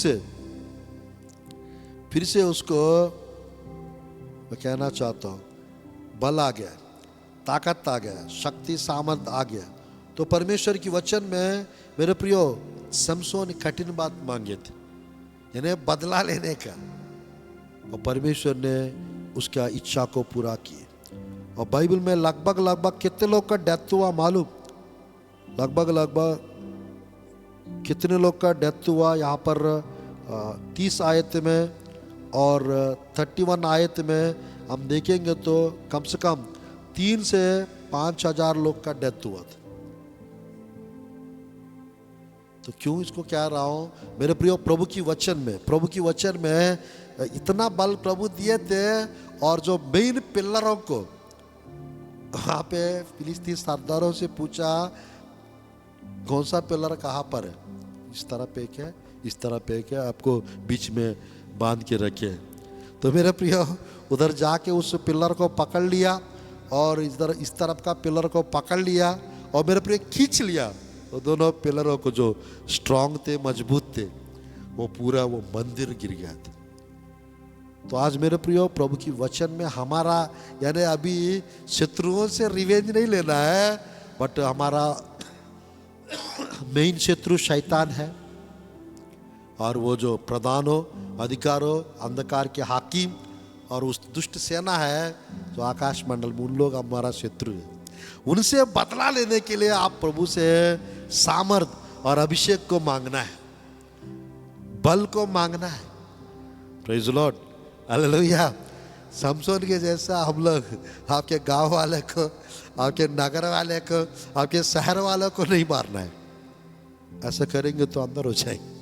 से उसको मैं कहना चाहता हूँ बल आ गया, ताकत आ गया, शक्ति सामर्थ आ गया। तो परमेश्वर की वचन में मेरे प्रियो समसोन कठिन बात मांगे थे, यानी बदला लेने का, और परमेश्वर ने उसका इच्छा को पूरा किया। और बाइबल में लगभग कितने लोग का डेथ हुआ मालूम? लगभग कितने लोग का डेथ हुआ यहाँ पर 30 आयत में और 31 आयत में हम देखेंगे तो कम से कम 3 से 5 हजार लोग का डेथ हुआ था। तो क्यों इसको कह रहा हूं मेरे प्रियो, प्रभु की वचन में इतना बल प्रभु दिए थे, और जो मेन पिलरों को वहां पे फिलिस्ती सरदारों से पूछा कौन सा पिलर कहाँ पर है, इस तरह पे क्या, इस तरह पे क्या, आपको बीच में बांध के रखे। तो मेरे प्रियो उधर जाके उस पिलर को पकड़ लिया और इधर इस तरफ का पिलर को पकड़ लिया और मेरे प्रियो खींच लिया। तो दोनों पिलरों को जो स्ट्रांग थे, मजबूत थे, वो पूरा वो मंदिर गिर गया था। तो आज मेरे प्रियो प्रभु की वचन में हमारा यानी अभी शत्रुओं से रिवेंज नहीं लेना है, बट हमारा मेन शत्रु शैतान है, और वो जो प्रधान हो, अधिकार हो, अंधकार के हाकिम और उस दुष्ट सेना है जो आकाश मंडल में, उन लोग हमारा शत्रु है। उनसे बदला लेने के लिए आप प्रभु से सामर्थ और अभिषेक को मांगना है, बल को मांगना है। Praise Lord, hallelujah. समसोन के जैसा हम लोग आपके गांव वाले को, आपके नगर वाले को, आपके शहर वालों को नहीं मारना है। ऐसा करेंगे तो अंदर हो जाएंगे।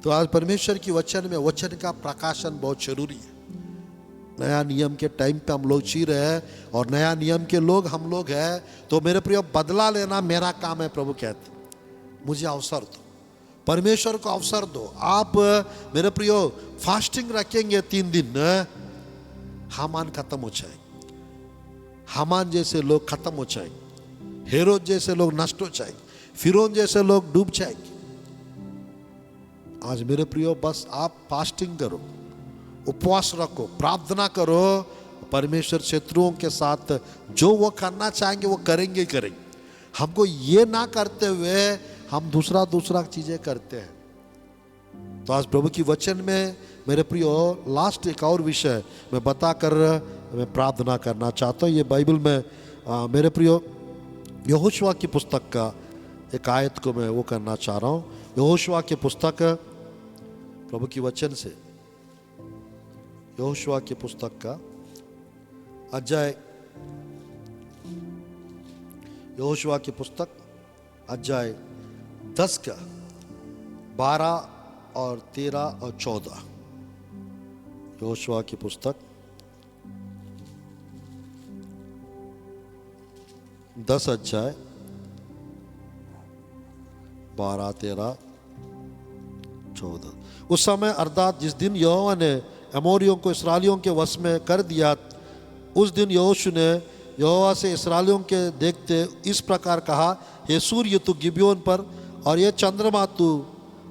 तो आज परमेश्वर की वचन में वचन का प्रकाशन बहुत जरूरी है। नया नियम के टाइम पे हम लोग जी रहे हैं और नया नियम के लोग हम लोग हैं। तो मेरे प्रिय, बदला लेना मेरा काम है। प्रभु कहते मुझे अवसर दो, परमेश्वर को अवसर दो। आप मेरे प्रियो फास्टिंग रखेंगे 3 दिन, हामान खत्म हो जाएंगे, हामान जैसे लोग खत्म हो जाएंगे, हेरोद जैसे लोग नष्ट हो जाएंगे, फिरौन जैसे लोग डूब जाएंगे। आज मेरे प्रियो बस आप फास्टिंग करो, उपवास रखो, प्रार्थना करो, परमेश्वर शत्रुओं के साथ जो वो करना चाहेंगे वो करेंगे ही करेंगे। हमको ये ना करते हुए हम दूसरा चीज़ें करते हैं। तो आज प्रभु की वचन में मेरे प्रियो लास्ट एक और विषय मैं बताकर मैं प्रार्थना करना चाहता हूँ। ये बाइबल में मेरे प्रियो यहोशुआ की पुस्तक का एक आयत को मैं वो करना चाह रहा हूँ। यहोशुआ की पुस्तक प्रभु की वचन से, यहोशुआ की पुस्तक का अध्याय, यहोशुआ की पुस्तक अध्याय 10 का 12 और 13 और 14। यहोशुआ की पुस्तक 10 अध्याय 12, 13, 14। उस समय अर्थात जिस दिन यहोवा ने अमोरियों को इस्राएलियों के वश में कर दिया, उस दिन यहोशू ने यहोवा से इस्राएलियों के देखते इस प्रकार कहा, हे सूर्य तू गिबयोन पर और ये चंद्रमा तू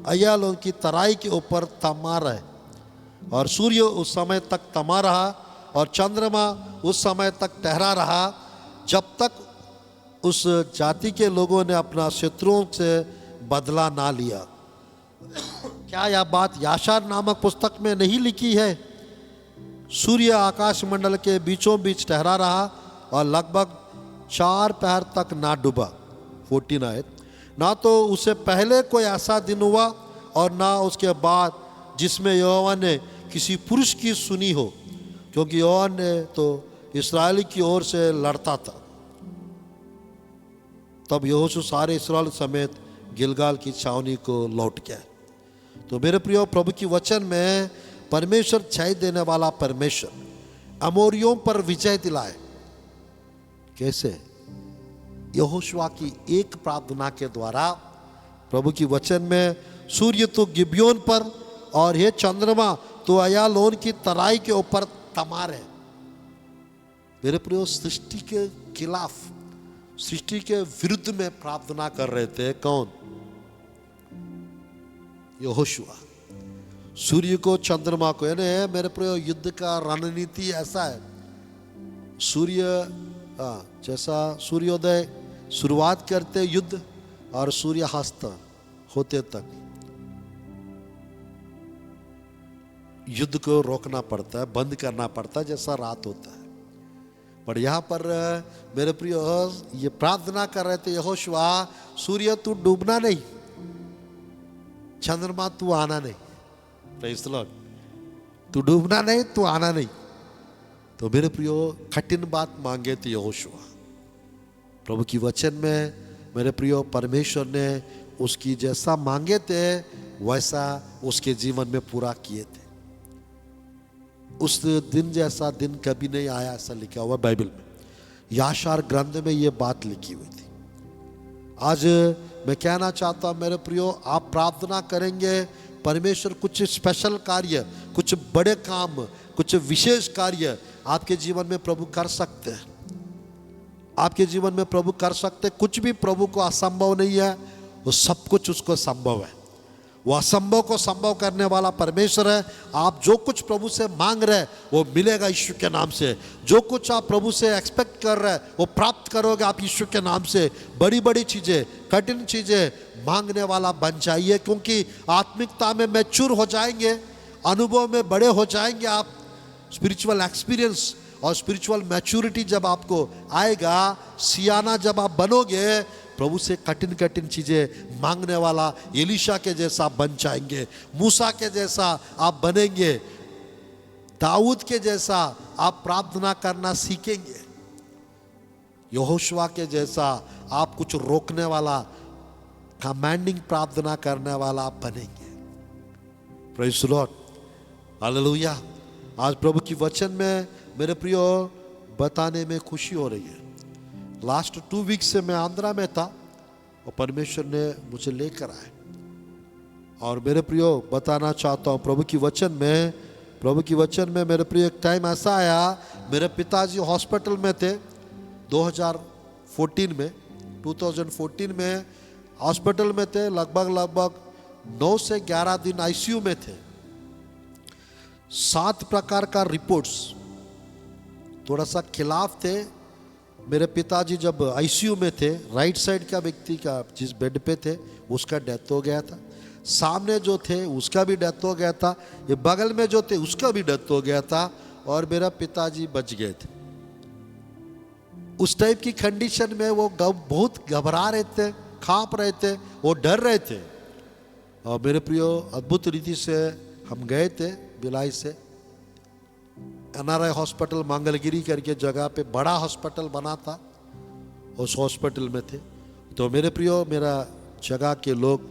अय्यालों की तराई के ऊपर थमा रहे। और सूर्य उस समय तक थमा रहा और चंद्रमा उस समय तक ठहरा रहा जब तक उस जाति के लोगों ने अपना शत्रुओं से बदला ना लिया। क्या यह बात याशार नामक पुस्तक में नहीं लिखी है? सूर्य आकाश मंडल के बीचों बीच ठहरा रहा और लगभग 4 पहर तक ना डूबा। 14 आयत। ना तो उससे पहले कोई ऐसा दिन हुआ और ना उसके बाद जिसमें यहोवा ने किसी पुरुष की सुनी हो, क्योंकि यहोवा ने तो इस्राएल की ओर से लड़ता था। तब यहोशू सारे इस्राएल समेत गिलगाल की छावनी को लौट गया। तो मेरे प्रियो, प्रभु की वचन में परमेश्वर जय देने वाला परमेश्वर अमोरियों पर विजय दिलाए। कैसे? यहोशुआ की एक प्रार्थना के द्वारा। प्रभु की वचन में सूर्य तो गिबयोन पर और ये चंद्रमा तो अय्यालोन की तराई के ऊपर थमा रहे। मेरे प्रियो, सृष्टि के खिलाफ, सृष्टि के विरुद्ध में प्रार्थना कर रहे थे। कौन? यहोशुआ। सूर्य को, चंद्रमा को, यानी मेरे प्रियो युद्ध का रणनीति ऐसा है। सूर्य जैसा सूर्योदय शुरुआत करते युद्ध और सूर्यास्त होते तक युद्ध को रोकना पड़ता है, बंद करना पड़ता है, जैसा रात होता है। पर यहाँ पर मेरे प्रियो ये प्रार्थना कर रहे थे यहोशुआ, सूर्य तू डूबना नहीं, चंद्रमा तू आना नहीं। Praise the Lord. तू डूबना नहीं, तू आना नहीं। तो मेरे प्रियो कठिन बात मांगे थे यहोशुआ। प्रभु की वचन में मेरे प्रियो परमेश्वर ने उसकी जैसा मांगे थे वैसा उसके जीवन में पूरा किए थे। उस दिन जैसा दिन कभी नहीं आया, ऐसा लिखा हुआ बाइबल में। याशार ग्रंथ में ये बात लिखी हुई थी। आज मैं कहना चाहता हूं मेरे प्रियो, आप प्रार्थना करेंगे, परमेश्वर कुछ स्पेशल कार्य, कुछ बड़े काम, कुछ विशेष कार्य आपके जीवन में प्रभु कर सकते हैं। आपके जीवन में प्रभु कर सकते। कुछ भी प्रभु को असंभव नहीं है, वो सब कुछ उसको संभव है। वो असंभव को संभव करने वाला परमेश्वर है। आप जो कुछ प्रभु से मांग रहे हैं वो मिलेगा यीशु के नाम से। जो कुछ आप प्रभु से एक्सपेक्ट कर रहे हैं वो प्राप्त करोगे आप यीशु के नाम से। बड़ी बड़ी चीज़ें, कठिन चीज़ें मांगने वाला बन जाइए, क्योंकि आत्मिकता में मैच्योर हो जाएंगे, अनुभव में बड़े हो जाएंगे आप। स्पिरिचुअल एक्सपीरियंस और स्पिरिचुअल मैच्योरिटी जब आपको आएगा, सियाना जब आप बनोगे, प्रभु से कठिन कठिन चीज़ें मांगने वाला एलीशा के जैसा बन जाएंगे, मूसा के जैसा आप बनेंगे, दाऊद के जैसा आप प्रार्थना करना सीखेंगे, यहोशुआ के जैसा आप कुछ रोकने वाला, कमांडिंग प्रार्थना करने वाला आप बनेंगे। Praise the Lord, hallelujah. आज प्रभु की वचन में मेरे प्रियो बताने में खुशी हो रही है। लास्ट 2 वीक्स से मैं आंध्रा में था और परमेश्वर ने मुझे लेकर आए। और मेरे प्रियो बताना चाहता हूँ प्रभु की वचन में मेरे प्रियो एक टाइम ऐसा आया, मेरे पिताजी हॉस्पिटल में थे 2014 में हॉस्पिटल में थे। लगभग 9 से 11 दिन आईसीयू में थे। 7 प्रकार का रिपोर्ट्स थोड़ा सा खिलाफ थे। मेरे पिताजी जब आईसीयू में थे, राइट साइड का व्यक्ति का जिस बेड पे थे उसका डेथ हो गया था, सामने जो थे उसका भी डेथ हो गया था, ये बगल में जो थे उसका भी डेथ हो गया था, और मेरा पिताजी बच गए थे। उस टाइप की कंडीशन में वो बहुत घबरा रहे थे, कांप रहे थे, वो डर रहे थे। और मेरे प्रियो, अद्भुत रीति से हम गए थे भिलाई से NRI हॉस्पिटल मंगलगिरी करके जगह पे बड़ा हॉस्पिटल बना था, उस हॉस्पिटल में थे। तो मेरे प्रियो, मेरा जगह के लोग,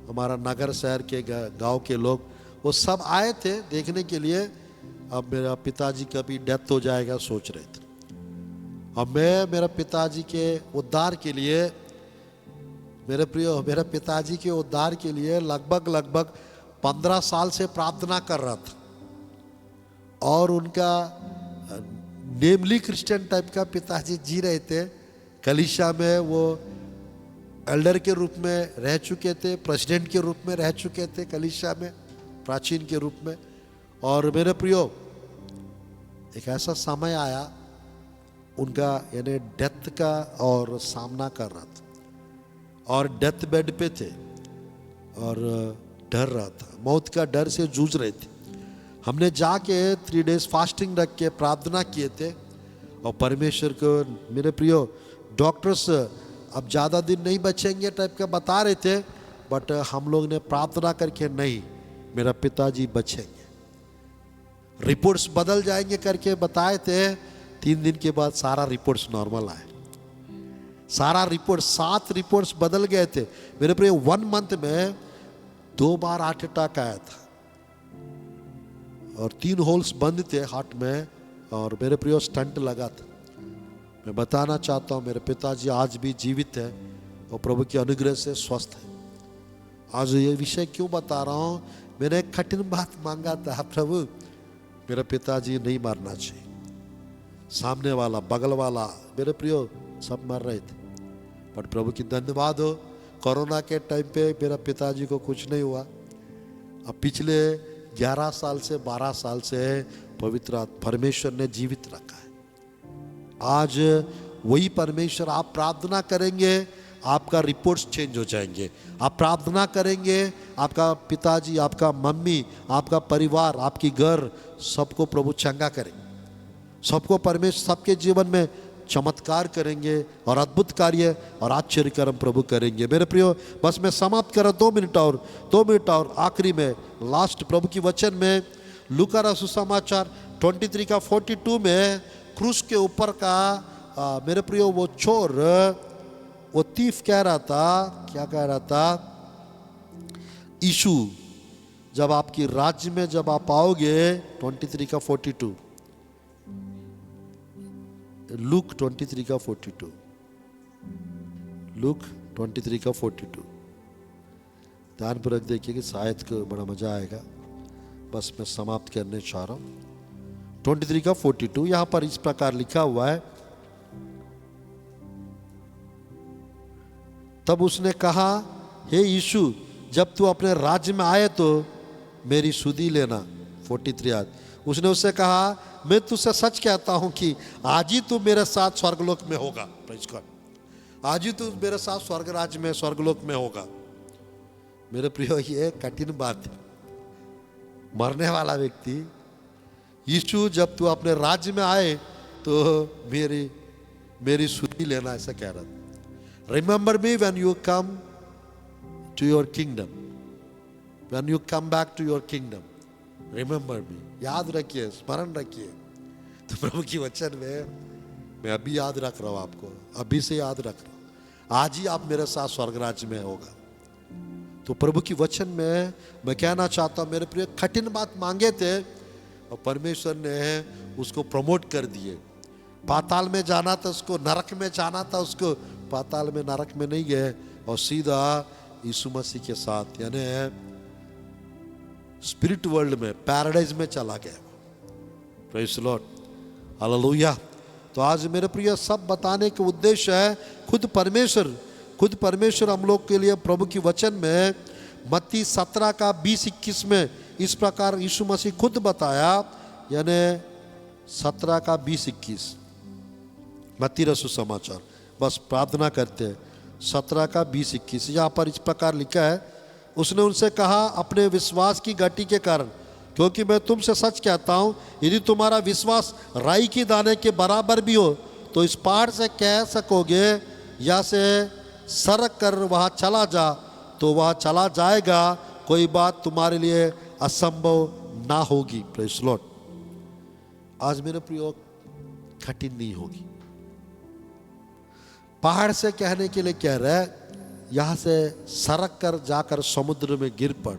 हमारा नगर शहर के गांव के लोग, वो सब आए थे देखने के लिए। अब मेरा पिताजी का भी डेथ हो जाएगा सोच रहे थे। अब मैं मेरा पिताजी के उद्धार के लिए, मेरे प्रियो, मेरे पिताजी के उद्धार के लिए लगभग 15 साल से प्रार्थना कर रहा था। और उनका नेमली क्रिश्चियन टाइप का पिताजी जी रहे थे। कलीसिया में वो एल्डर के रूप में रह चुके थे, प्रेसिडेंट के रूप में रह चुके थे कलीसिया में, प्राचीन के रूप में। और मेरे प्रियो, एक ऐसा समय आया उनका यानी डेथ का और सामना कर रहा था, और डेथ बेड पे थे और डर रहा था, मौत का डर से जूझ रहे थे। हमने जाके 3 डेज फास्टिंग रख के प्रार्थना किए थे, और परमेश्वर को, मेरे प्रियो, डॉक्टर्स अब ज़्यादा दिन नहीं बचेंगे टाइप का बता रहे थे, बट हम लोग ने प्रार्थना करके नहीं, मेरा पिताजी बचेंगे, रिपोर्ट्स बदल जाएंगे करके बताए थे। 3 दिन के बाद सारा रिपोर्ट्स नॉर्मल आए, सारा रिपोर्ट 7 रिपोर्ट्स बदल गए थे। मेरे प्रियो, 1 मंथ में 2 बार हार्ट अटैक आया था, और 3 होल्स बंद थे हार्ट में, और मेरे प्रियो स्टंट लगा था। मैं बताना चाहता हूँ, मेरे पिताजी आज भी जीवित है और प्रभु के अनुग्रह से स्वस्थ है। आज ये विषय क्यों बता रहा हूँ, मैंने एक कठिन बात मांगा था, प्रभु मेरे पिताजी नहीं मरना चाहिए। सामने वाला, बगल वाला, मेरे प्रियो सब मर रहे थे, बट प्रभु की धन्यवाद हो, कोरोना के टाइम पे मेरा पिताजी को कुछ नहीं हुआ। अब पिछले 11 साल से 12 साल से पवित्र परमेश्वर ने जीवित रखा है। आज वही परमेश्वर, आप प्रार्थना करेंगे आपका रिपोर्ट्स चेंज हो जाएंगे। आप प्रार्थना करेंगे, आपका पिताजी, आपका मम्मी, आपका परिवार, आपकी घर, सबको प्रभु चंगा करेंगे। सबको परमेश्वर सबके जीवन में चमत्कार करेंगे और अद्भुत कार्य और आश्चर्य कर्म प्रभु करेंगे। मेरे प्रियो, बस मैं समाप्त कर रहा, 2 मिनट और आखिरी में लास्ट प्रभु की वचन में लूका का सुसमाचार 23 का 42 में क्रूस के ऊपर का मेरे प्रियो वो चोर, वो तीफ कह रहा था, क्या कह रहा था, यीशु जब आपकी राज्य में जब आप आओगे, 23 का 42, लूक 23 का 42, लूक 23 का 42, ध्यानपूर्वक देखिए कि शायद को बड़ा मजा आएगा। बस मैं समाप्त करने चाह रहा हूं। 23 का 42 यहां पर इस प्रकार लिखा हुआ है, तब उसने कहा, हे यीशु, जब तू अपने राज्य में आए तो मेरी सुधि लेना। 43 आज उसने उससे कहा, मैं तुझसे सच कहता हूं कि आज ही तू मेरे साथ स्वर्गलोक में होगा। प्रेज़ गॉड, आज ही तू मेरे साथ स्वर्ग राज्य में, स्वर्गलोक में होगा। मेरे प्रियो, ये कठिन बात है। मरने वाला व्यक्ति, यीशु जब तू अपने राज्य में आए तो मेरी सुधि लेना, ऐसा कह रहा था। Remember me when you come to your kingdom, when you come back to your kingdom, remember me, याद रखिए, स्मरण रखिए। तो प्रभु की वचन में मैं अभी याद रख रहा हूं आपको, अभी से याद रख रहा हूं, आज ही आप मेरे साथ स्वर्ग राज्य में होगा। तो प्रभु की वचन में मैं कहना चाहता हूं, मेरे प्रिय, कठिन बात मांगे थे और परमेश्वर ने उसको प्रमोट कर दिए। पाताल में जाना था उसको, नरक में जाना था उसको, पाताल में नरक में नहीं गए और सीधा यीशु मसीह के साथ यानी स्पिरिट वर्ल्ड में, पैराडाइज में चला गया। Praise the Lord, hallelujah. तो आज मेरे प्रिय, सब बताने का उद्देश्य है, खुद परमेश्वर हम लोग के लिए प्रभु की वचन में मत्ती 17 का 20-21 में इस प्रकार यीशु मसीह खुद बताया, यानी 17 का 20-21 मत्ती रसूल समाचार, बस प्रार्थना करते हैं। 17 का 20-21 यहाँ पर इस प्रकार लिखा है, उसने उनसे कहा, अपने विश्वास की गति के कारण, क्योंकि मैं तुमसे सच कहता हूँ, यदि तुम्हारा विश्वास राई की दाने के बराबर भी हो तो इस पहाड़ से कह सकोगे, या से सरक कर वहाँ चला जा, तो वहाँ चला जाएगा। कोई बात तुम्हारे लिए असंभव ना होगी। Praise the Lord. आज मेरे प्रियो कठिन नहीं होगी। पहाड़ से कहने के लिए कह रहा है, यहाँ से सरक कर जाकर समुद्र में गिर पड़,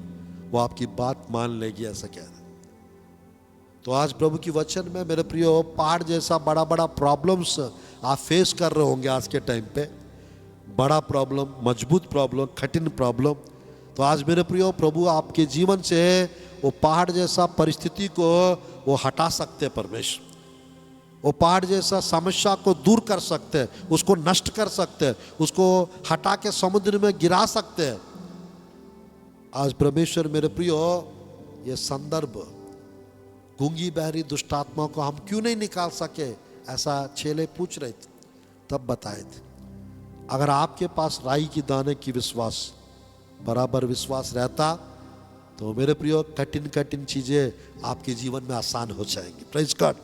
वो आपकी बात मान लेगी, ऐसा कह रहा है। तो आज प्रभु की वचन में मेरे प्रियो, पहाड़ जैसा बड़ा बड़ा प्रॉब्लम्स आप फेस कर रहे होंगे आज के टाइम पे, बड़ा प्रॉब्लम, मजबूत प्रॉब्लम, कठिन प्रॉब्लम। तो आज मेरे प्रियो, प्रभु आपके जीवन से वो पहाड़ जैसा परिस्थिति को वो हटा सकते हैं। परमेश्वर वो पहाड़ जैसा समस्या को दूर कर सकते हैं, उसको नष्ट कर सकते हैं, उसको हटा के समुद्र में गिरा सकते हैं। आज परमेश्वर मेरे प्रियो, ये संदर्भ गूंगी बहरी दुष्टात्मा को हम क्यों नहीं निकाल सके, ऐसा चेले पूछ रहे थे, तब बताए थे। अगर आपके पास राई की दाने की विश्वास, बराबर विश्वास रहता, तो मेरे प्रियो कठिन कठिन चीजें आपके जीवन में आसान हो जाएंगी। Praise God.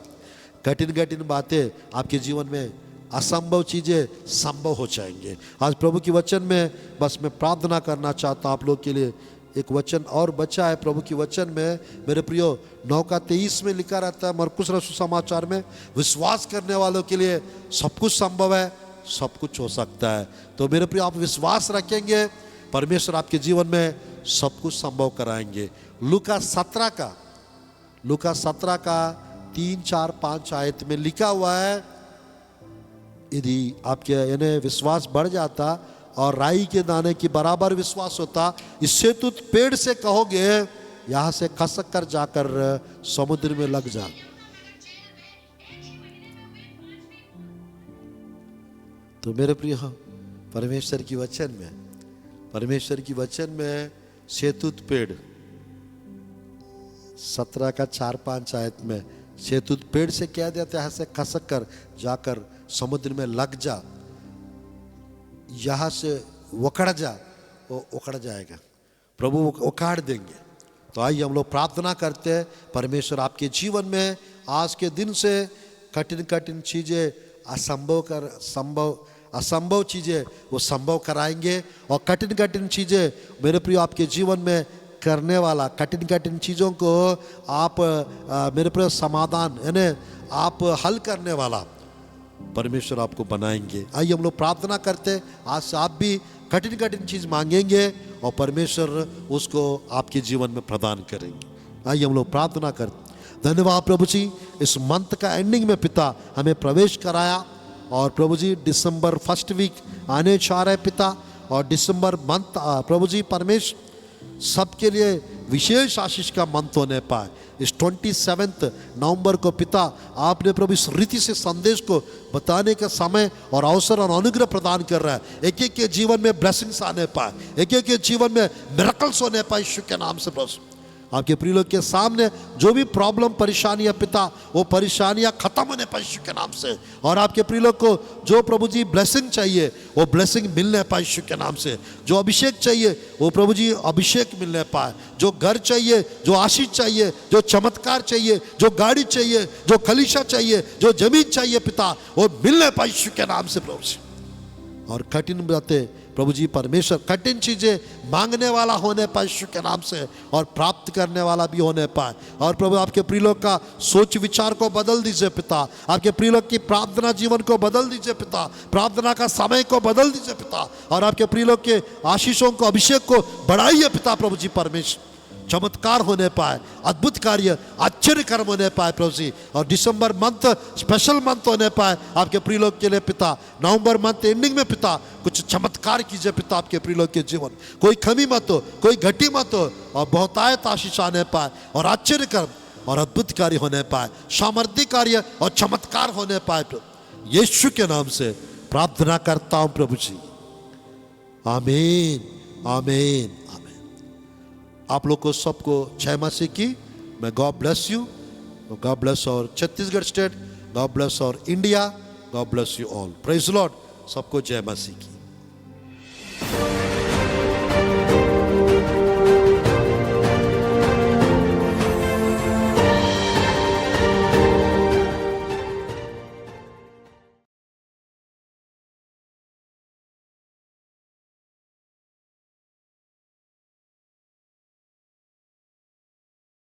कठिन कठिन बातें आपके जीवन में, असंभव चीजें संभव हो जाएंगे। आज प्रभु की वचन में बस मैं प्रार्थना करना चाहता हूँ आप लोग के लिए। एक वचन और बचा है प्रभु की वचन में, मेरे प्रियो 9:23 में लिखा रहता है, मरकुस रसूल समाचार में, विश्वास करने वालों के लिए सब कुछ संभव है, सब कुछ हो सकता है। तो मेरे प्रियो, आप विश्वास रखेंगे, परमेश्वर आपके जीवन में सब कुछ संभव कराएंगे। लूका 17 का 3, 4, 5 आयत में लिखा हुआ है, यदि आपके यानी विश्वास बढ़ जाता और राई के दाने की बराबर विश्वास होता, इससे तो पेड़ से कहोगे, यहां से खसक कर जाकर समुद्र में लग जा। तो मेरे प्रिय, परमेश्वर की वचन में शहतूत पेड़ 17 का 4-5 आयत में शहतूत पेड़ से कह देते हैं, से खसक कर जाकर समुद्र में लग जा, यहां से उखड़ जा, वो उखड़ जाएगा, प्रभु उखाड़ देंगे। तो आइए हम लोग प्रार्थना करते हैं, परमेश्वर आपके जीवन में आज के दिन से कठिन कठिन चीजें, असंभव चीजें वो संभव कराएंगे, और कठिन कठिन चीजें मेरे प्रियो आपके जीवन में करने वाला, कठिन कठिन चीज़ों को आप मेरे प्रिय समाधान यानी आप हल करने वाला परमेश्वर आपको बनाएंगे। आइए हम लोग प्रार्थना करते, आज से आप भी कठिन कठिन चीज़ मांगेंगे और परमेश्वर उसको आपके जीवन में प्रदान करेंगे। आइए हम लोग प्रार्थना करते। धन्यवाद प्रभु जी, इस मंथ का एंडिंग में पिता हमें प्रवेश कराया, और प्रभु जी दिसंबर 1st वीक आने जा रहे पिता, और दिसंबर मंथ प्रभु जी परमेश्वर सबके लिए विशेष आशीष का मंथ होने पाए। इस 27 नवंबर को पिता आपने प्रभु इस रीति से संदेश को बताने का समय और अवसर और अनुग्रह प्रदान कर रहा है। एक एक के जीवन में ब्लेसिंग्स आने पाए, एक एक के जीवन में मिरेकल्स होने पाए यीशु के नाम से। प्रभु आपके प्रिय लोग के सामने जो भी प्रॉब्लम परेशानियां पिता, वो परेशानियां खत्म होने पाए यीशु के नाम से, और आपके प्रिय लोग को जो प्रभु जी ब्लेसिंग चाहिए वो ब्लेसिंग मिलने पाए यीशु के नाम से, जो अभिषेक चाहिए वो प्रभु जी अभिषेक मिलने पाए, जो घर चाहिए, जो आशीष चाहिए, जो चमत्कार चाहिए, जो गाड़ी चाहिए, जो कलीसिया चाहिए, जो जमीन चाहिए पिता, वो मिलने पाए यीशु के नाम से प्रभु जी। और कठिन बातें प्रभु जी परमेश्वर, कठिन चीजें मांगने वाला होने पाए यीशु के नाम से, और प्राप्त करने वाला भी होने पाए। और प्रभु आपके प्रिय लोग का सोच विचार को बदल दीजिए पिता, आपके प्रिय लोग की प्रार्थना जीवन को बदल दीजिए पिता, प्रार्थना का समय को बदल दीजिए पिता, और आपके प्रिय लोग के आशीषों को, अभिषेक को बढ़ाइए पिता। प्रभु जी परमेश्वर चमत्कार होने पाए, अद्भुत कार्य, आश्चर्य कर्म होने पाए प्रभु जी, और दिसंबर मंथ स्पेशल मंथ होने पाए आपके प्रिय लोग के लिए पिता। नवंबर मंथ एंडिंग में पिता कुछ चमत्कार कीजिए पिता आपके प्रिय लोग के जीवन, कोई कमी मत हो, कोई घटी मत हो, और बहुतायत आशीष आने पाए, और आश्चर्य कर्म और अद्भुत कार्य होने पाए, सामर्थ्य कार्य और चमत्कार होने पाए। यीशु के नाम से प्रार्थना करता हूं प्रभु जी, आमीन आमीन आमीन। आप लोग को सबको जय मसीह की। मैं God bless you. God bless और छत्तीसगढ़ स्टेट, गॉड ब्लेस और India, God bless you all, praise Lord. सबको जय मसीह की।